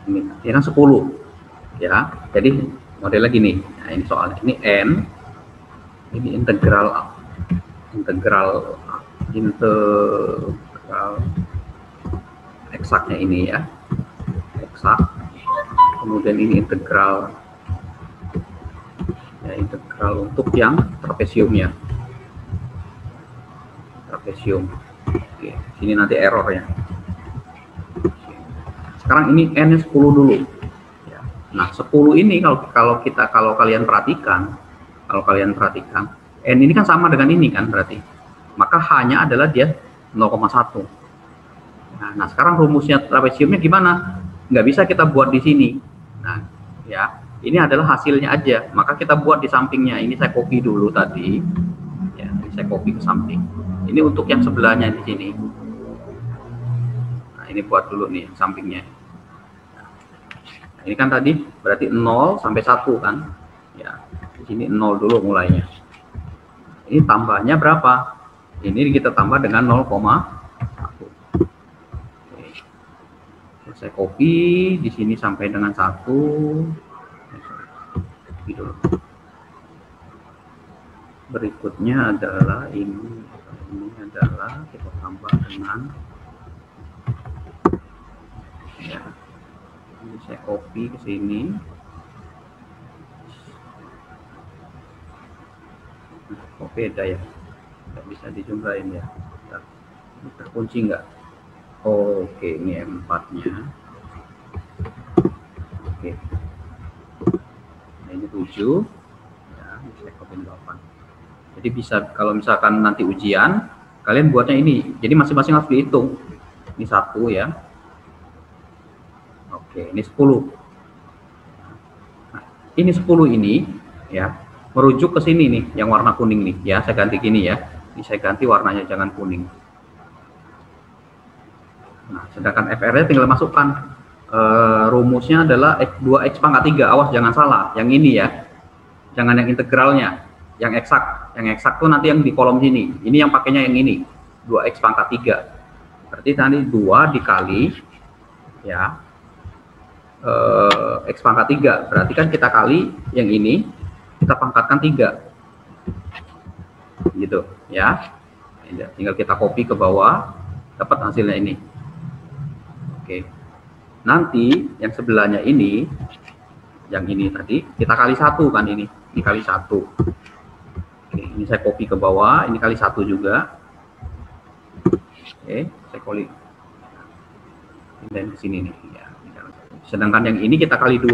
Ini kan 10 ya, jadi modelnya gini. Nah, ini soalnya ini N, ini integral eksaknya ini ya, eksak. Kemudian ini integral ya, integral untuk yang trapesiumnya, trapesium. Oke, sini nanti errornya. Sekarang ini N 10 dulu ya. Nah, 10 ini kalau kalian perhatikan, N ini kan sama dengan ini kan, berarti maka H-nya adalah dia 0,1. Nah, sekarang rumusnya trapesiumnya gimana? Nggak bisa kita buat di sini. Nah, ya, ini adalah hasilnya aja, maka kita buat di sampingnya. Ini saya copy dulu tadi ya, ini saya copy ke samping. Ini untuk yang sebelahnya di sini. Nah, ini buat dulu nih sampingnya. Ini kan tadi berarti 0 sampai 1 kan ya, di sini 0 dulu mulainya. Ini tambahnya berapa? Ini kita tambah dengan 0,1. Saya copy di sini sampai dengan 1. Gitu. Berikutnya adalah ini adalah kita tambah dengan ya, ini saya copy ke sini. Nah, kok beda ya, nggak bisa dijumlahin ya. Ini terkunci nggak? Oke, ini M4-nya. Oke. Nah, ini 7. Ya, ini saya copy 8. Jadi bisa kalau misalkan nanti ujian, kalian buatnya ini. Jadi masing-masing harus dihitung. Ini 1 ya. Oke, ini 10. Nah, ini 10 ini ya, merujuk ke sini nih, yang warna kuning nih. Ya, saya ganti gini ya. Ini saya ganti warnanya, jangan kuning. Nah, sedangkan FR-nya tinggal masukkan. Rumusnya adalah 2x pangkat 3. Awas jangan salah, yang ini ya. Jangan yang integralnya, yang eksak. Yang eksak tuh nanti yang di kolom sini. Ini yang pakainya yang ini, 2x pangkat 3. Berarti nanti 2 dikali ya, x pangkat 3. Berarti kan kita kali yang ini, kita pangkatkan 3. Gitu ya. Tinggal kita copy ke bawah, dapat hasilnya ini. Oke, nanti yang sebelahnya ini, yang ini tadi kita kali 1 kan, ini kali 1. Oke, ini saya copy ke bawah, ini kali 1 juga. Oke, saya pindahin ke sini nih ya. Sedangkan yang ini kita kali 2.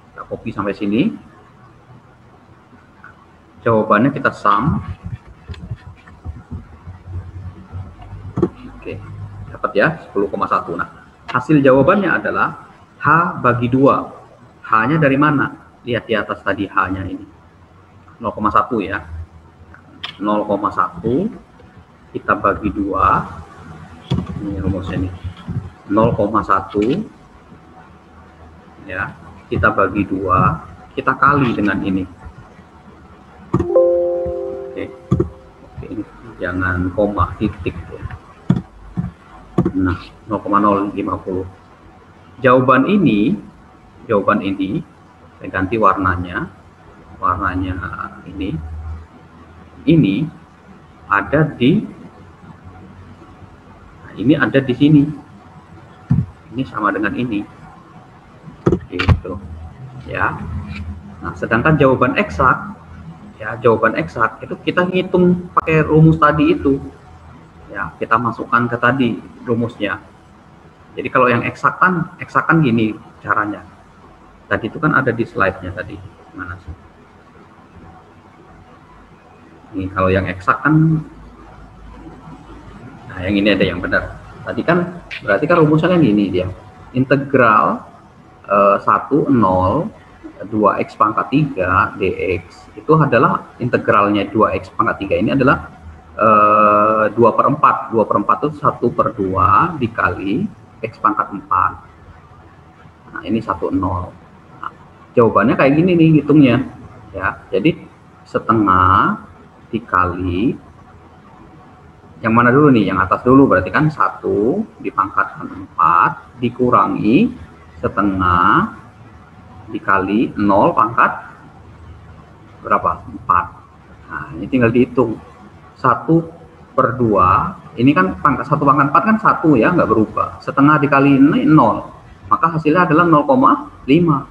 Kita copy sampai sini. Jawabannya kita sum. Oke, dapat ya 10,1. Nah, hasil jawabannya adalah H bagi 2. H-nya dari mana? Lihat di atas tadi H-nya ini. 0,1 ya. 0,1 kita bagi 2. Ini rumusnya nih. 0,1 ya. Kita bagi 2, kita kali dengan ini. Oke, ini jangan koma, titik ya. Nah, 0,050. Jawaban ini saya ganti warnanya ini ada di, nah, ini ada di sini. Ini sama dengan ini, gitu ya. Nah, sedangkan jawaban eksak itu kita ngitung pakai rumus tadi itu ya, kita masukkan ke tadi rumusnya. Jadi kalau yang eksak kan gini caranya. Tadi itu kan ada di slide-nya tadi. Mana sih? Ini kalau yang eksak kan, nah yang ini ada yang benar. Tadi kan berarti kan rumusnya kan gini dia. Integral 1, 0, 2x pangkat 3 dx itu adalah integralnya 2x pangkat 3 ini adalah 2/4. 2/4 itu 1/2 dikali x pangkat 4. Nah, ini 1, 0. Nah, jawabannya kayak gini nih hitungnya ya. Jadi setengah dikali yang mana dulu nih? Yang atas dulu, berarti kan 1 dipangkatkan 4 dikurangi setengah dikali 0 pangkat berapa? 4. Nah, ini tinggal dihitung. 1/2, ini kan pangkat 1 pangkat 4 kan 1 ya, nggak berubah. Setengah dikali ini 0, maka hasilnya adalah 0,5.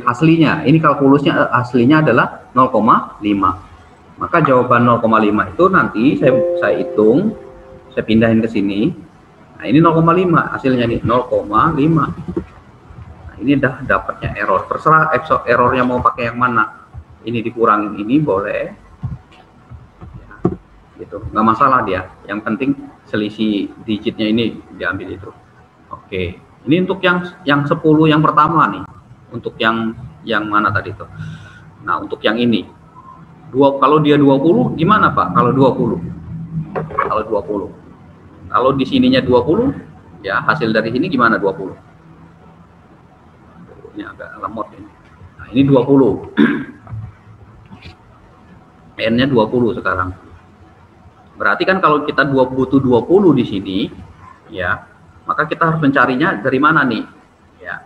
Aslinya, ini kalkulusnya aslinya adalah 0,5. Maka jawaban 0,5 itu nanti saya hitung, saya pindahin ke sini. Nah, ini 0,5 hasilnya nih, 0,5. Nah, ini dah dapatnya error. Terserah errornya mau pakai yang mana. Ini dikurangin ini boleh. Ya, gitu. Nggak masalah dia. Yang penting selisih digitnya ini diambil itu. Oke. Ini untuk yang 10 yang pertama nih. Untuk yang mana tadi itu. Nah, untuk yang ini. Kalau dia 20 gimana Pak? Kalau 20. Kalau di sininya 20, ya hasil dari sini gimana 20? Ini agak lemot ini. Nah, ini 20. N-nya 20 sekarang. Berarti kan kalau kita butuh 20 di sini, ya, maka kita harus mencarinya dari mana nih? Ya.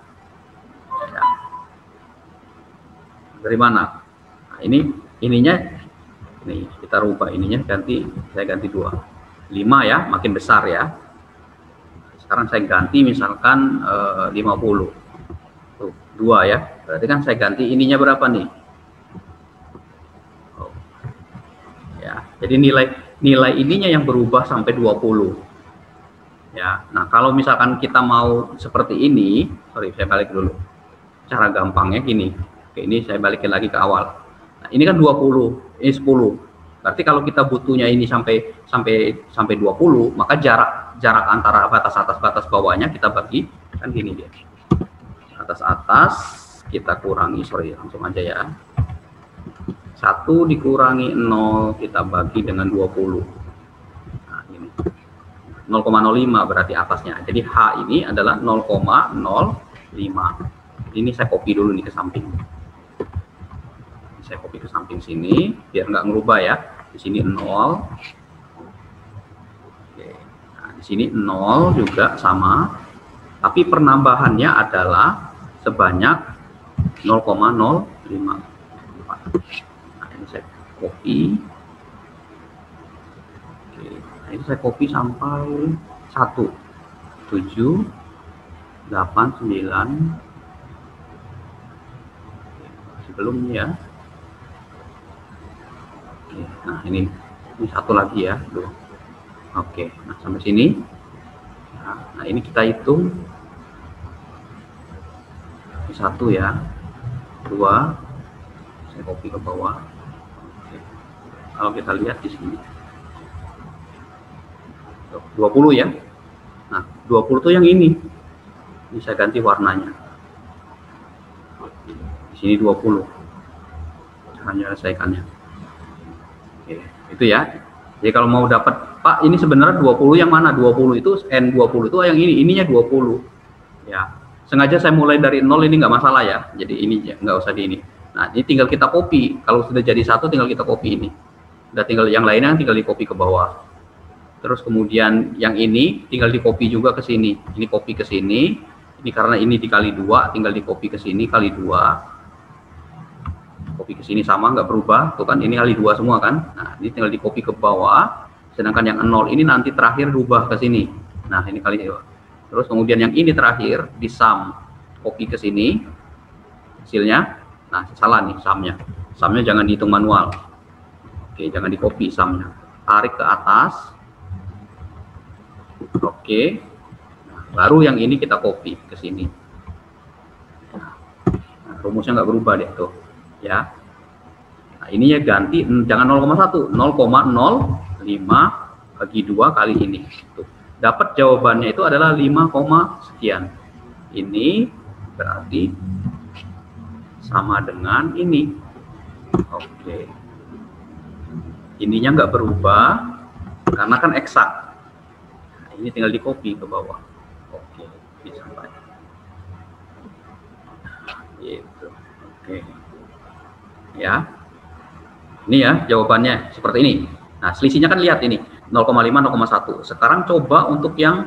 Dari mana? Nah, ininya nih kita rubah, ininya saya ganti 2. 5 ya, makin besar ya. Sekarang saya ganti misalkan 50. Tuh, 2 ya. Berarti kan saya ganti ininya berapa nih? Oh. Ya, jadi nilai ininya yang berubah sampai 20. Ya. Nah, kalau misalkan kita mau seperti ini, sorry saya balik dulu. Cara gampangnya gini. Oke, ini saya balikin lagi ke awal. Nah, ini kan 20, ini 10. Berarti kalau kita butuhnya ini sampai 20, maka jarak antara batas atas batas bawahnya kita bagi kan gini dia. Atas kita kurangi, sorry langsung aja ya. 1 dikurangi 0 kita bagi dengan 20. Nah, ini 0,05 berarti atasnya. Jadi H ini adalah 0,05. Ini saya copy dulu nih ke samping. Saya copy ke samping sini biar nggak ngerubah ya. Di sini 0. Oke. Nah, di sini 0 juga sama. Tapi penambahannya adalah sebanyak 0,05. Nah, ini saya copy. Oke. Nah, ini saya copy sampai 1, 7, 8, 9. Sebelumnya ya. Nah, ini Ini satu lagi ya. Oke, nah sampai sini. Nah ini kita hitung. Ini 1 ya, 2, saya copy ke bawah. Oke. Kalau kita lihat di sini 20 ya. Nah 20 tuh yang ini saya ganti warnanya. Di sini 20 hanya selesaikannya. Oke, itu ya. Jadi kalau mau dapat, Pak, ini sebenarnya 20 yang mana? 20 itu N20 itu yang ini, ininya 20 ya. Sengaja saya mulai dari 0, ini nggak masalah ya. Jadi ini nggak usah di ini. Nah ini tinggal kita copy. Kalau sudah jadi 1 tinggal kita copy ini. Udah tinggal yang lainnya tinggal di copy ke bawah. Terus kemudian yang ini tinggal di copy juga ke sini. Ini copy ke sini. Ini karena ini dikali 2, tinggal di copy ke sini kali 2. Copy ke sini sama, nggak berubah. Tuh kan ini kali 2 semua kan. Nah ini tinggal di copy ke bawah. Sedangkan yang 0 ini nanti terakhir rubah ke sini. Nah ini kali 2. Terus kemudian yang ini terakhir di sum, copy ke sini hasilnya. Nah salah nih sumnya. Sumnya jangan dihitung manual. Oke, jangan di copy sumnya. Tarik ke atas. Oke. Nah, baru yang ini kita copy ke sini. Nah, rumusnya nggak berubah deh tuh. Ya. Nah ini ya ganti, jangan 0,1, 0,05 bagi 2 kali ini. Tuh. Dapat jawabannya itu adalah 5, sekian. Ini berarti sama dengan ini. Oke. Ininya nggak berubah karena kan eksak. Nah, ini tinggal di copy ke bawah. Oke, bisa sampai. Gitu. Oke. Ya. Ini ya jawabannya seperti ini. Nah, selisihnya kan lihat ini. 0,5, 0,1. Sekarang coba untuk yang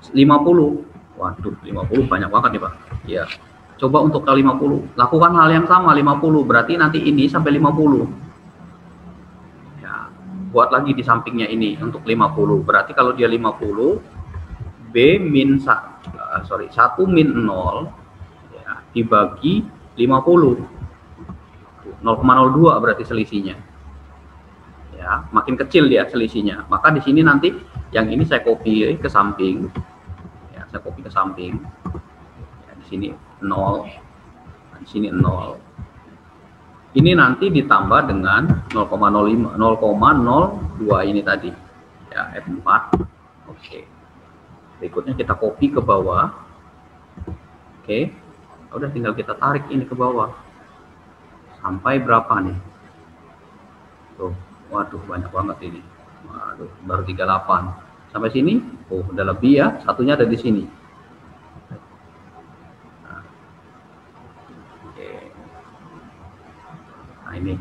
50. Waduh, 50 banyak banget nih Pak. Ya, coba untuk ke 50. Lakukan hal yang sama, 50. Berarti nanti ini sampai 50. Ya, buat lagi di sampingnya ini untuk 50. Berarti kalau dia 50, B min 1 min 0 ya, dibagi 50. 0,02 berarti selisihnya. Ya, makin kecil dia selisihnya. Maka di sini nanti yang ini saya copy ke samping. Ya, saya copy ke samping. Ya, di sini 0. Nah, di sini 0. Ini nanti ditambah dengan 0,05, 0,02 ini tadi. Ya, F4. Oke. Berikutnya kita copy ke bawah. Oke. Udah tinggal kita tarik ini ke bawah. Sampai berapa nih? Tuh. Waduh, banyak banget ini. Waduh, baru 38. Sampai sini, oh udah lebih ya. Satunya ada di sini. Nah, oke. Nah ini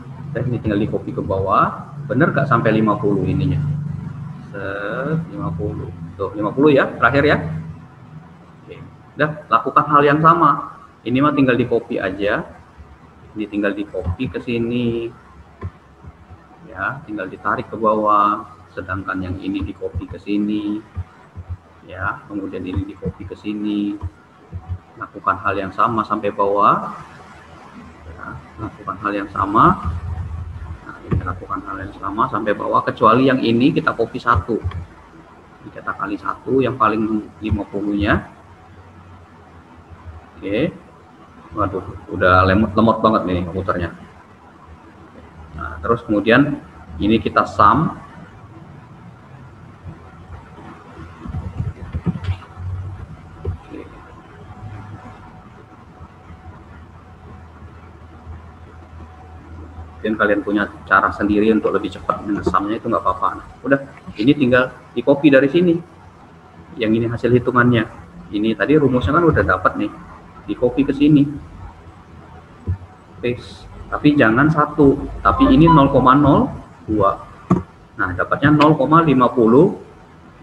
tinggal di copy ke bawah. Bener gak sampai 50 ininya? 50. Tuh, 50 ya, terakhir ya. Oke. Udah, lakukan hal yang sama. Ini mah tinggal di copy aja. Ini tinggal di copy ke sini. Ya, tinggal ditarik ke bawah, sedangkan yang ini di copy ke sini. Ya, kemudian ini di copy ke sini. Lakukan hal yang sama sampai bawah. Ya, lakukan hal yang sama. Nah, ini lakukan hal yang sama sampai bawah, kecuali yang ini kita copy 1. Ini kita kali 1 yang paling 50-nya. Oke. Waduh, udah lemot banget nih komputernya. Nah, terus kemudian ini kita sum. Oke. Mungkin kalian punya cara sendiri untuk lebih cepat sumnya, itu nggak apa-apa. Nah, udah, ini tinggal di copy dari sini. Yang ini hasil hitungannya. Ini tadi rumusnya kan udah dapat nih. Di copy ke sini. Paste. Tapi jangan 1, tapi ini 0,02. Nah, dapatnya 0,50.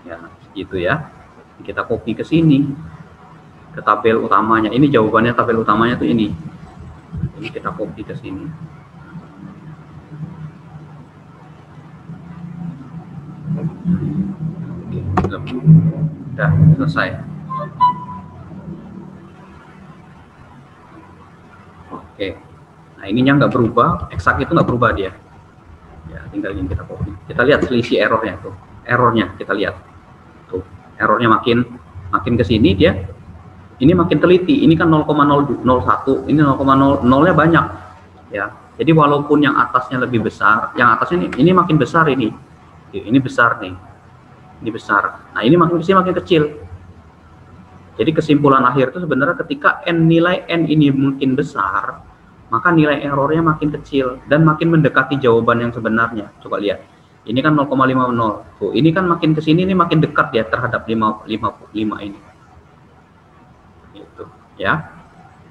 Ya, gitu ya. Kita copy ke sini. Ke tabel utamanya. Ini jawabannya, tabel utamanya tuh ini. Ini kita copy ke sini. Oke, udah selesai. Oke. Nah, ininya nggak berubah, eksak itu nggak berubah dia. Ya, tinggal ini kita copy. Kita lihat selisih errornya tuh. Errornya kita lihat. Tuh, errornya makin ke sini dia ini makin teliti. Ini kan 0,001, ini 0,00-nya banyak. Ya. Jadi walaupun yang atasnya lebih besar, yang atasnya ini makin besar ini. Ini besar nih. Ini besar. Nah, ini makin kesini makin kecil. Jadi kesimpulan akhir itu sebenarnya ketika nilai n ini makin besar, maka nilai errornya makin kecil dan makin mendekati jawaban yang sebenarnya. Coba lihat. Ini kan 0,50. Tuh, ini kan makin ke sini ini makin dekat ya terhadap 55 ini. Gitu, ya.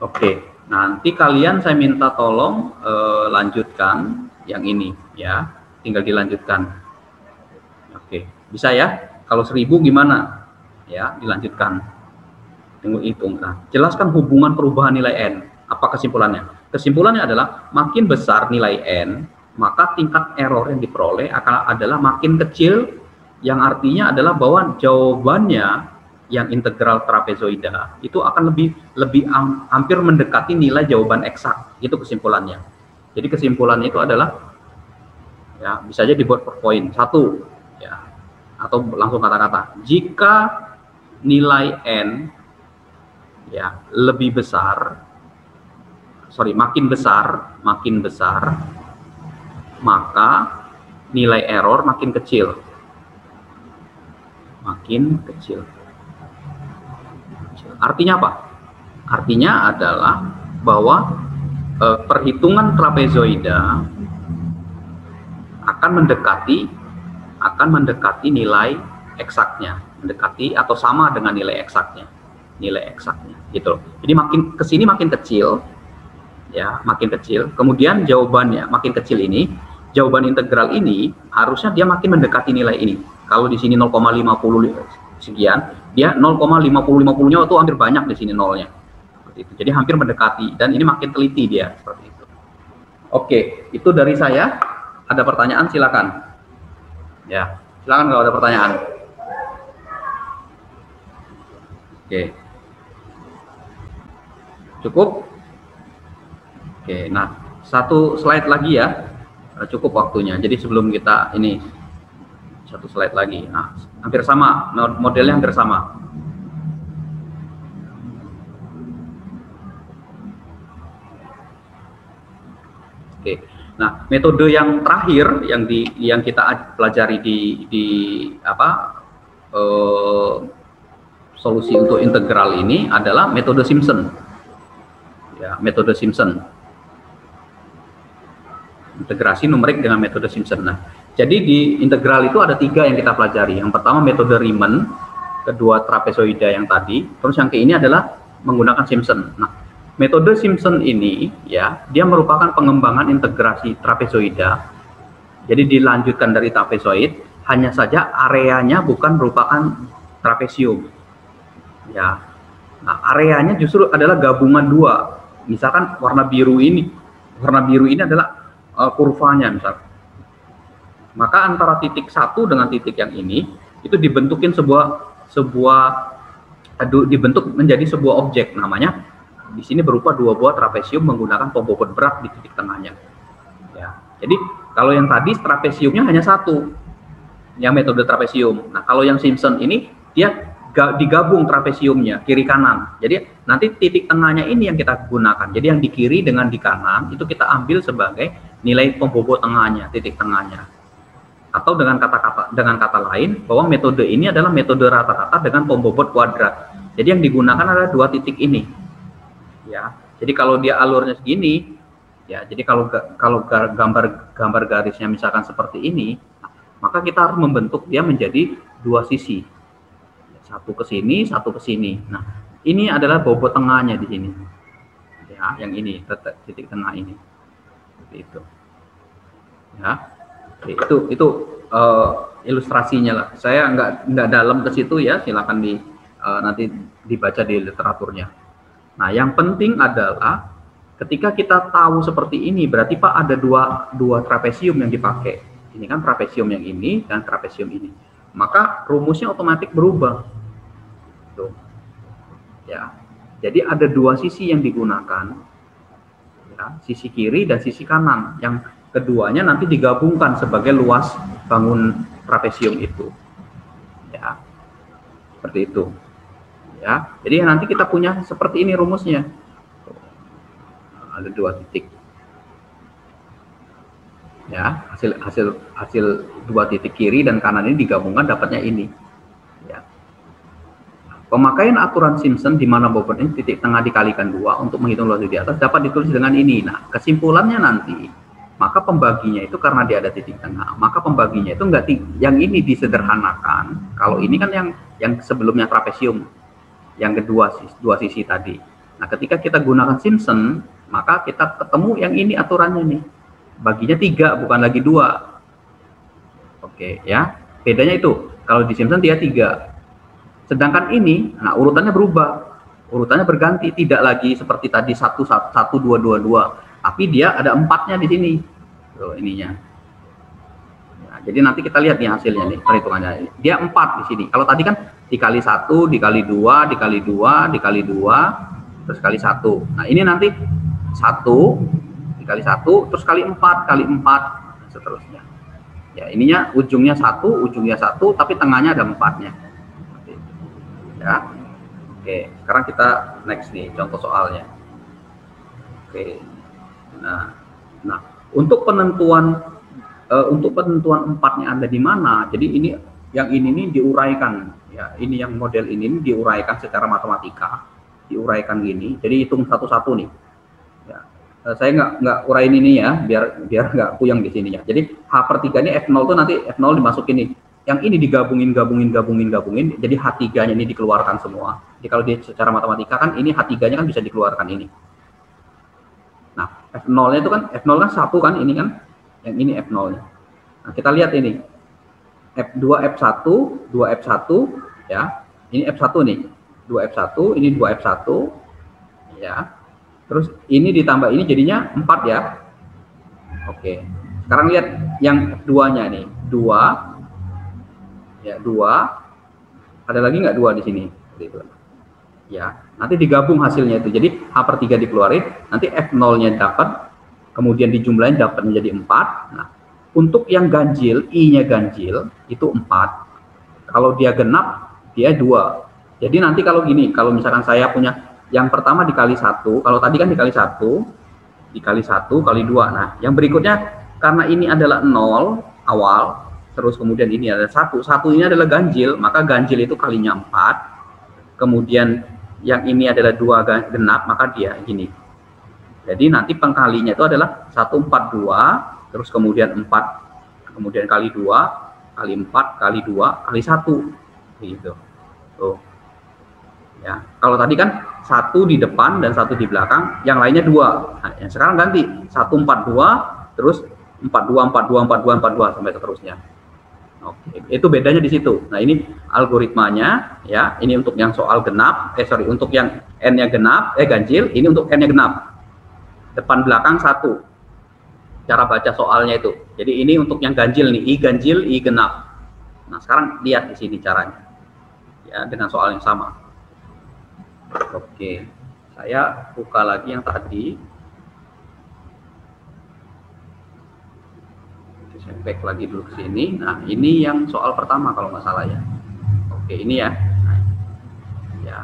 Oke. Nanti kalian saya minta tolong lanjutkan yang ini ya. Tinggal dilanjutkan. Oke. Bisa ya? Kalau 1000 gimana? Ya, dilanjutkan. Tunggu hitung. Nah, jelaskan hubungan perubahan nilai n. Apa kesimpulannya? Kesimpulannya adalah makin besar nilai n, maka tingkat error yang diperoleh adalah makin kecil, yang artinya adalah bahwa jawabannya yang integral trapezoida itu akan lebih hampir mendekati nilai jawaban eksak. Itu kesimpulannya. Jadi kesimpulannya itu adalah ya bisa aja dibuat per poin 1 ya, atau langsung kata-kata. Jika nilai n ya lebih besar, makin besar, maka nilai error makin kecil. Artinya apa? Artinya adalah bahwa perhitungan trapezoida akan mendekati nilai eksaknya, mendekati atau sama dengan nilai eksaknya, gitu. Jadi makin kesini makin kecil, ya, makin kecil. Kemudian jawabannya makin kecil ini, jawaban integral ini harusnya dia makin mendekati nilai ini. Kalau di sini 0,50 sekian, dia 0,50-50-nya itu hampir banyak di sini nolnya. Seperti itu. Jadi hampir mendekati dan ini makin teliti dia seperti itu. Oke, itu dari saya. Ada pertanyaan silakan. Ya, silakan kalau ada pertanyaan. Oke. Cukup? Oke, nah satu slide lagi ya, cukup waktunya. Jadi sebelum kita ini satu slide lagi. Nah, hampir sama, modelnya hampir sama. Oke, nah metode yang terakhir yang kita pelajari di solusi untuk integral ini adalah metode Simpson. Ya, metode Simpson. Integrasi numerik dengan metode Simpson. Nah, jadi di integral itu ada 3 yang kita pelajari. Yang pertama metode Riemann, kedua trapezoida yang tadi, terus yang ke ini adalah menggunakan Simpson. Nah, metode Simpson ini ya, dia merupakan pengembangan integrasi trapezoida. Jadi dilanjutkan dari trapezoid, hanya saja areanya bukan merupakan trapesium. Ya. Nah, areanya justru adalah gabungan 2. Misalkan warna biru ini adalah kurvanya misalkan. Maka antara titik 1 dengan titik yang ini itu dibentuk menjadi sebuah objek, namanya di sini berupa 2 buah trapesium menggunakan pom bobot berat di titik tengahnya. Ya. Jadi kalau yang tadi trapesiumnya hanya 1, yang metode trapesium. Nah, kalau yang Simpson ini dia digabung trapesiumnya kiri kanan. Jadi nanti titik tengahnya ini yang kita gunakan. Jadi yang di kiri dengan di kanan itu kita ambil sebagai nilai pom bobot tengahnya, titik tengahnya. Atau dengan kata lain bahwa metode ini adalah metode rata-rata dengan pom bobot kuadrat. Jadi yang digunakan adalah 2 titik ini. Ya. Jadi kalau dia alurnya segini, ya. Jadi kalau gambar garisnya misalkan seperti ini, maka kita harus membentuk dia menjadi 2 sisi. Satu ke sini, satu ke sini. Nah, ini adalah bobot tengahnya di sini. Ya, yang ini titik tengah ini. Seperti itu. Ya. Itu ilustrasinya lah. Saya nggak dalam ke situ ya, silakan nanti dibaca di literaturnya. Nah, yang penting adalah ketika kita tahu seperti ini, berarti Pak ada dua trapesium yang dipakai. Ini kan trapesium yang ini dan trapesium ini. Maka rumusnya otomatis berubah. Tuh. Ya. Jadi ada 2 sisi yang digunakan. Ya, sisi kiri dan sisi kanan. keduanya nanti digabungkan sebagai luas bangun trapesium itu. Ya, seperti itu. Ya, jadi nanti kita punya seperti ini rumusnya. Ada 2 titik. Ya, hasil 2 titik kiri dan kanan ini digabungkan dapatnya ini. Ya. Pemakaian aturan Simpson di mana bobot ini titik tengah dikalikan 2 untuk menghitung luas di atas dapat ditulis dengan ini. Nah, kesimpulannya nanti, maka pembaginya itu karena dia ada titik tengah, maka pembaginya itu enggak yang ini disederhanakan. Kalau ini kan yang sebelumnya trapesium, yang kedua dua sisi tadi. Nah, ketika kita gunakan Simpson, maka kita ketemu yang ini aturannya nih. Baginya 3 bukan lagi 2. Oke, ya. Bedanya itu. Kalau di Simpson dia 3. Sedangkan ini, nah urutannya berubah. Urutannya berganti, tidak lagi seperti tadi 1 1 2 2 2, tapi dia ada 4-nya di sini. Tuh, ininya. Ya, jadi nanti kita lihat nih hasilnya nih, perhitungannya. Dia 4 di sini. Kalau tadi kan dikali 1, dikali 2, dikali 2, dikali 2, terus kali 1. Nah, ini nanti 1 dikali 1, terus kali 4, kali 4, dan seterusnya. Ya, ininya ujungnya 1, tapi tengahnya ada 4-nya. Ya. Oke, sekarang kita next nih, contoh soalnya. Oke. Nah, untuk penentuan 4-nya ada di mana? Jadi ini yang ini nih diuraikan ya. Ini yang model ini diuraikan secara matematika, diuraikan gini. Jadi hitung satu-satu nih. Ya. Saya nggak urain ini ya, biar nggak puyeng di sini ya. Jadi H/3 ini F0 tuh nanti F0 dimasukin nih. Yang ini digabungin, jadi H3-nya ini dikeluarkan semua. Jadi kalau secara matematika kan ini H3-nya kan bisa dikeluarkan ini. Nah, F0-nya itu kan, F0 kan 1 kan, ini kan, yang ini F0-nya. Nah, kita lihat ini, F2, F1, 2F1, ya, ini F1 nih, 2F1, ini 2F1, ya, terus ini ditambah ini jadinya 4 ya. Oke, sekarang lihat yang F2-nya nih, 2, ya 2, ada lagi nggak 2 di sini? Gitu. Ya, nanti digabung hasilnya itu. Jadi H/3 dikeluarin, nanti F0-nya dapat, kemudian dijumlahin dapat menjadi 4. Nah, untuk yang ganjil, I-nya ganjil itu 4. Kalau dia genap, dia 2. Jadi nanti kalau gini, kalau misalkan saya punya yang pertama dikali 1, kalau tadi kan dikali 1, dikali 1 kali 2. Nah, yang berikutnya karena ini adalah 0 awal, terus kemudian ini ada 1 ini adalah ganjil, maka ganjil itu kalinya 4, kemudian yang ini adalah 2 genap, maka dia gini. Jadi nanti pengkalinya itu adalah 142, terus kemudian 4, kemudian kali 2, kali 4, kali 2, kali 1, gitu. Tuh. Ya, kalau tadi kan 1 di depan dan 1 di belakang, yang lainnya 2. Nah, yang sekarang ganti 142, terus 42, 42, 42, 42 sampai seterusnya. Oke, itu bedanya di situ. Nah, ini algoritmanya ya. Ini untuk yang soal genap, untuk yang n-nya genap, ganjil. Ini untuk n-nya genap. Depan belakang 1. Cara baca soalnya itu. Jadi ini untuk yang ganjil nih, I ganjil, I genap. Nah, sekarang lihat di sini caranya. Ya, dengan soal yang sama. Oke. Saya buka lagi yang tadi. Back lagi dulu ke sini. Nah, ini yang soal pertama kalau nggak salah ya. Oke, ini ya. Nah, ya.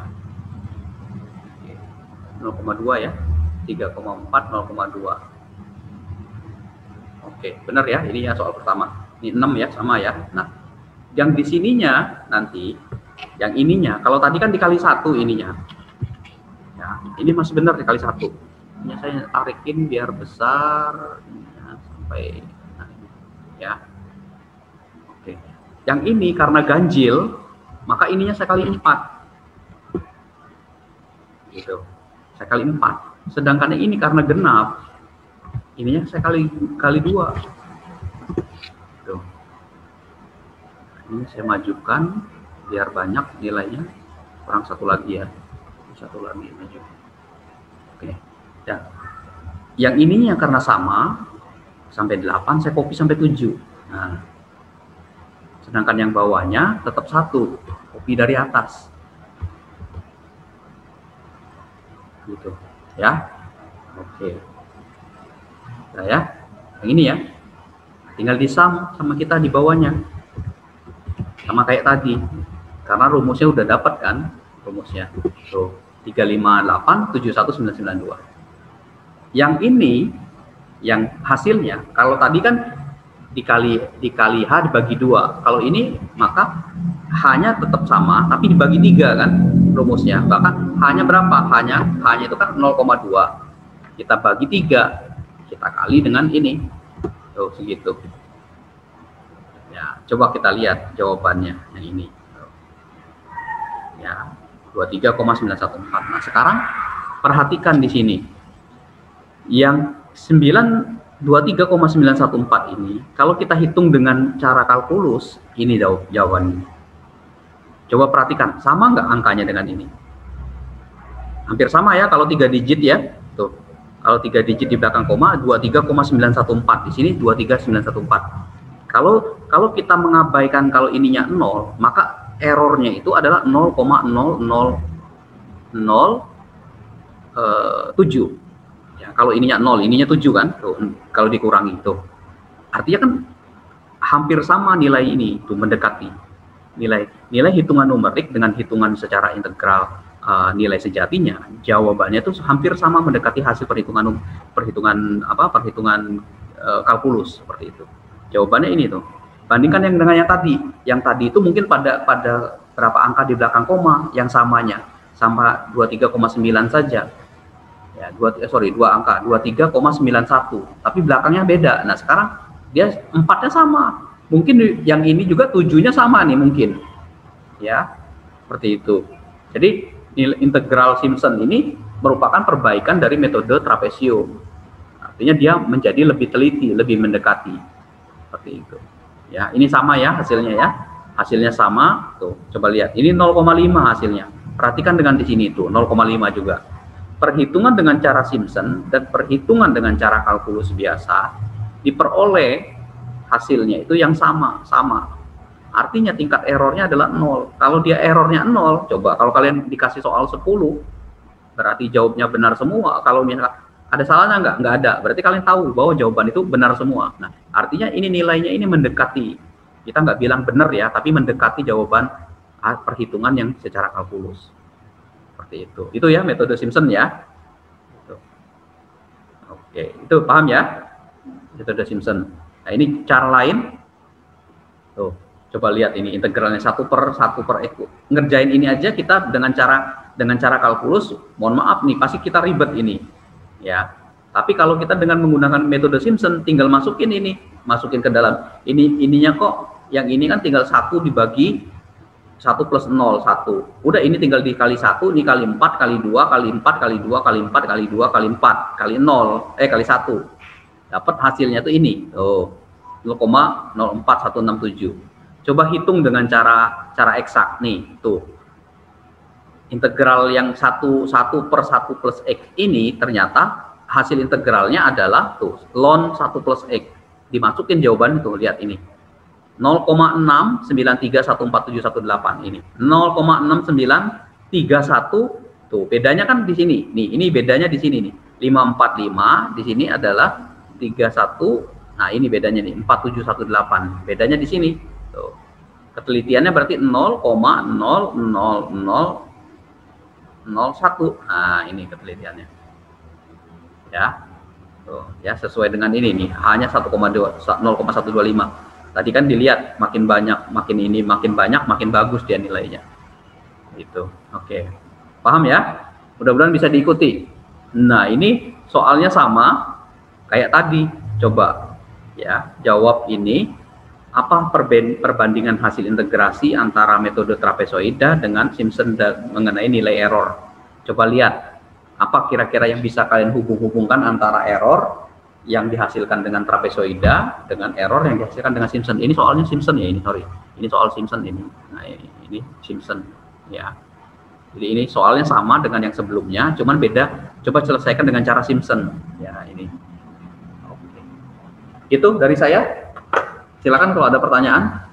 Oke. 0,2 ya. 3,4, 0,2. Oke, benar ya. Ini ya soal pertama. Ini 6 ya, sama ya. Nah, yang di sininya nanti, yang ininya, kalau tadi kan dikali 1 ininya. Ya, ini masih benar dikali 1. Ini saya tarikin biar besar ya, sampai ya. Oke. Yang ini karena ganjil, maka ininya saya kali 4. Gitu. Saya kali 4. Sedangkan ini karena genap, ininya saya kali 2. Gitu. Ini saya majukan biar banyak nilainya. Kurang 1 lagi ya. 1 lagi maju. Oke. Ya. Yang ininya karena sama, sampai 8, saya copy sampai 7. Nah, sedangkan yang bawahnya tetap 1, copy dari atas. Gitu, ya. Oke. Nah, ya. Yang ini ya. Tinggal disum sama kita di bawahnya. Sama kayak tadi. Karena rumusnya udah dapat kan? Rumusnya. Tuh, 358 71992. Yang ini, yang hasilnya, kalau tadi kan dikali H dibagi 2. Kalau ini maka hanya tetap sama tapi dibagi 3 kan rumusnya. Bahkan hanya berapa? Hanya itu kan 0,2. Kita bagi 3, kita kali dengan ini. Tuh segitu. Ya, coba kita lihat jawabannya yang ini. Ya, 23,914. Nah, sekarang perhatikan di sini. Yang 23,914 ini, kalau kita hitung dengan cara kalkulus, ini jawabannya. Coba perhatikan, sama nggak angkanya dengan ini? Hampir sama ya, kalau 3 digit ya. Tuh, kalau 3 digit di belakang koma, 23,914. Di sini 23,914. Kalau kita mengabaikan kalau ininya 0, maka errornya itu adalah 0,0007. Ya, kalau ininya 0, ininya 7 kan, tuh, kalau dikurangi itu, artinya kan hampir sama nilai ini, tuh mendekati nilai hitungan numerik dengan hitungan secara integral nilai sejatinya, jawabannya itu hampir sama mendekati hasil perhitungan kalkulus seperti itu. Jawabannya ini tuh. Bandingkan yang dengan yang tadi itu mungkin pada berapa angka di belakang koma yang samanya sama 23,9 saja. Ya, 2 angka 23,91 tapi belakangnya beda. Nah sekarang dia 4-nya sama, mungkin yang ini juga 7-nya sama nih mungkin ya, seperti itu. Jadi nilai integral Simpson ini merupakan perbaikan dari metode trapesium, artinya dia menjadi lebih teliti, lebih mendekati seperti itu ya. Ini sama ya hasilnya ya, hasilnya sama tuh, coba lihat ini 0,5 hasilnya, perhatikan dengan di sini tuh 0,5 juga. Perhitungan dengan cara Simpson dan perhitungan dengan cara kalkulus biasa diperoleh hasilnya itu yang sama. Artinya tingkat errornya adalah 0. Kalau dia errornya 0, coba kalau kalian dikasih soal 10, berarti jawabnya benar semua. Kalau misalnya ada salahnya nggak ada. Berarti kalian tahu bahwa jawaban itu benar semua. Nah, artinya ini nilainya ini mendekati. Kita nggak bilang benar ya, tapi mendekati jawaban perhitungan yang secara kalkulus. Seperti itu. Itu ya metode Simpson ya. Oke, itu paham ya? Metode Simpson. Nah, ini cara lain. Tuh, coba lihat ini integralnya 1 per X. Ngerjain ini aja kita dengan cara kalkulus, mohon maaf nih, pasti kita ribet ini. Ya. Tapi kalau kita dengan menggunakan metode Simpson, tinggal masukin ke dalam. Ininya kok yang ini kan tinggal 1 dibagi 1 plus 0, 1. Udah ini tinggal dikali 1, ini kali 4, kali 2, kali 4, kali 2, kali 4, kali 2, kali 4, kali 0, kali 1. Dapat hasilnya tuh ini. Tuh, 0,04167. Coba hitung dengan cara eksak nih, tuh. Integral yang 1 per 1 plus X ini ternyata hasil integralnya adalah tuh, ln 1 plus X. Dimasukin jawaban itu, lihat ini. 0,693147118 ini 0,6931 tuh bedanya kan di sini nih, ini bedanya di sini nih 545, di sini adalah 31. Nah ini bedanya nih 4718, bedanya di sini tuh. Ketelitiannya berarti 0,00001. Nah ini ketelitiannya ya tuh ya, sesuai dengan ini nih, hanya 0,125. Tadi kan dilihat makin banyak, makin ini makin banyak, makin bagus dia nilainya. Gitu. Oke. Paham ya? Mudah-mudahan bisa diikuti. Nah, ini soalnya sama kayak tadi. Coba ya, jawab ini apa perbandingan hasil integrasi antara metode trapezoida dengan Simpson mengenai nilai error. Coba lihat apa kira-kira yang bisa kalian hubung-hubungkan antara error yang dihasilkan dengan trapezoida dengan error yang dihasilkan dengan Simpson. Ini soalnya Simpson ya, ini sorry. Ini soal Simpson ini. Nah, ini Simpson ya. Jadi ini soalnya sama dengan yang sebelumnya, cuman beda. Coba selesaikan dengan cara Simpson. Ya, ini. Oke. Itu dari saya. Silakan kalau ada pertanyaan.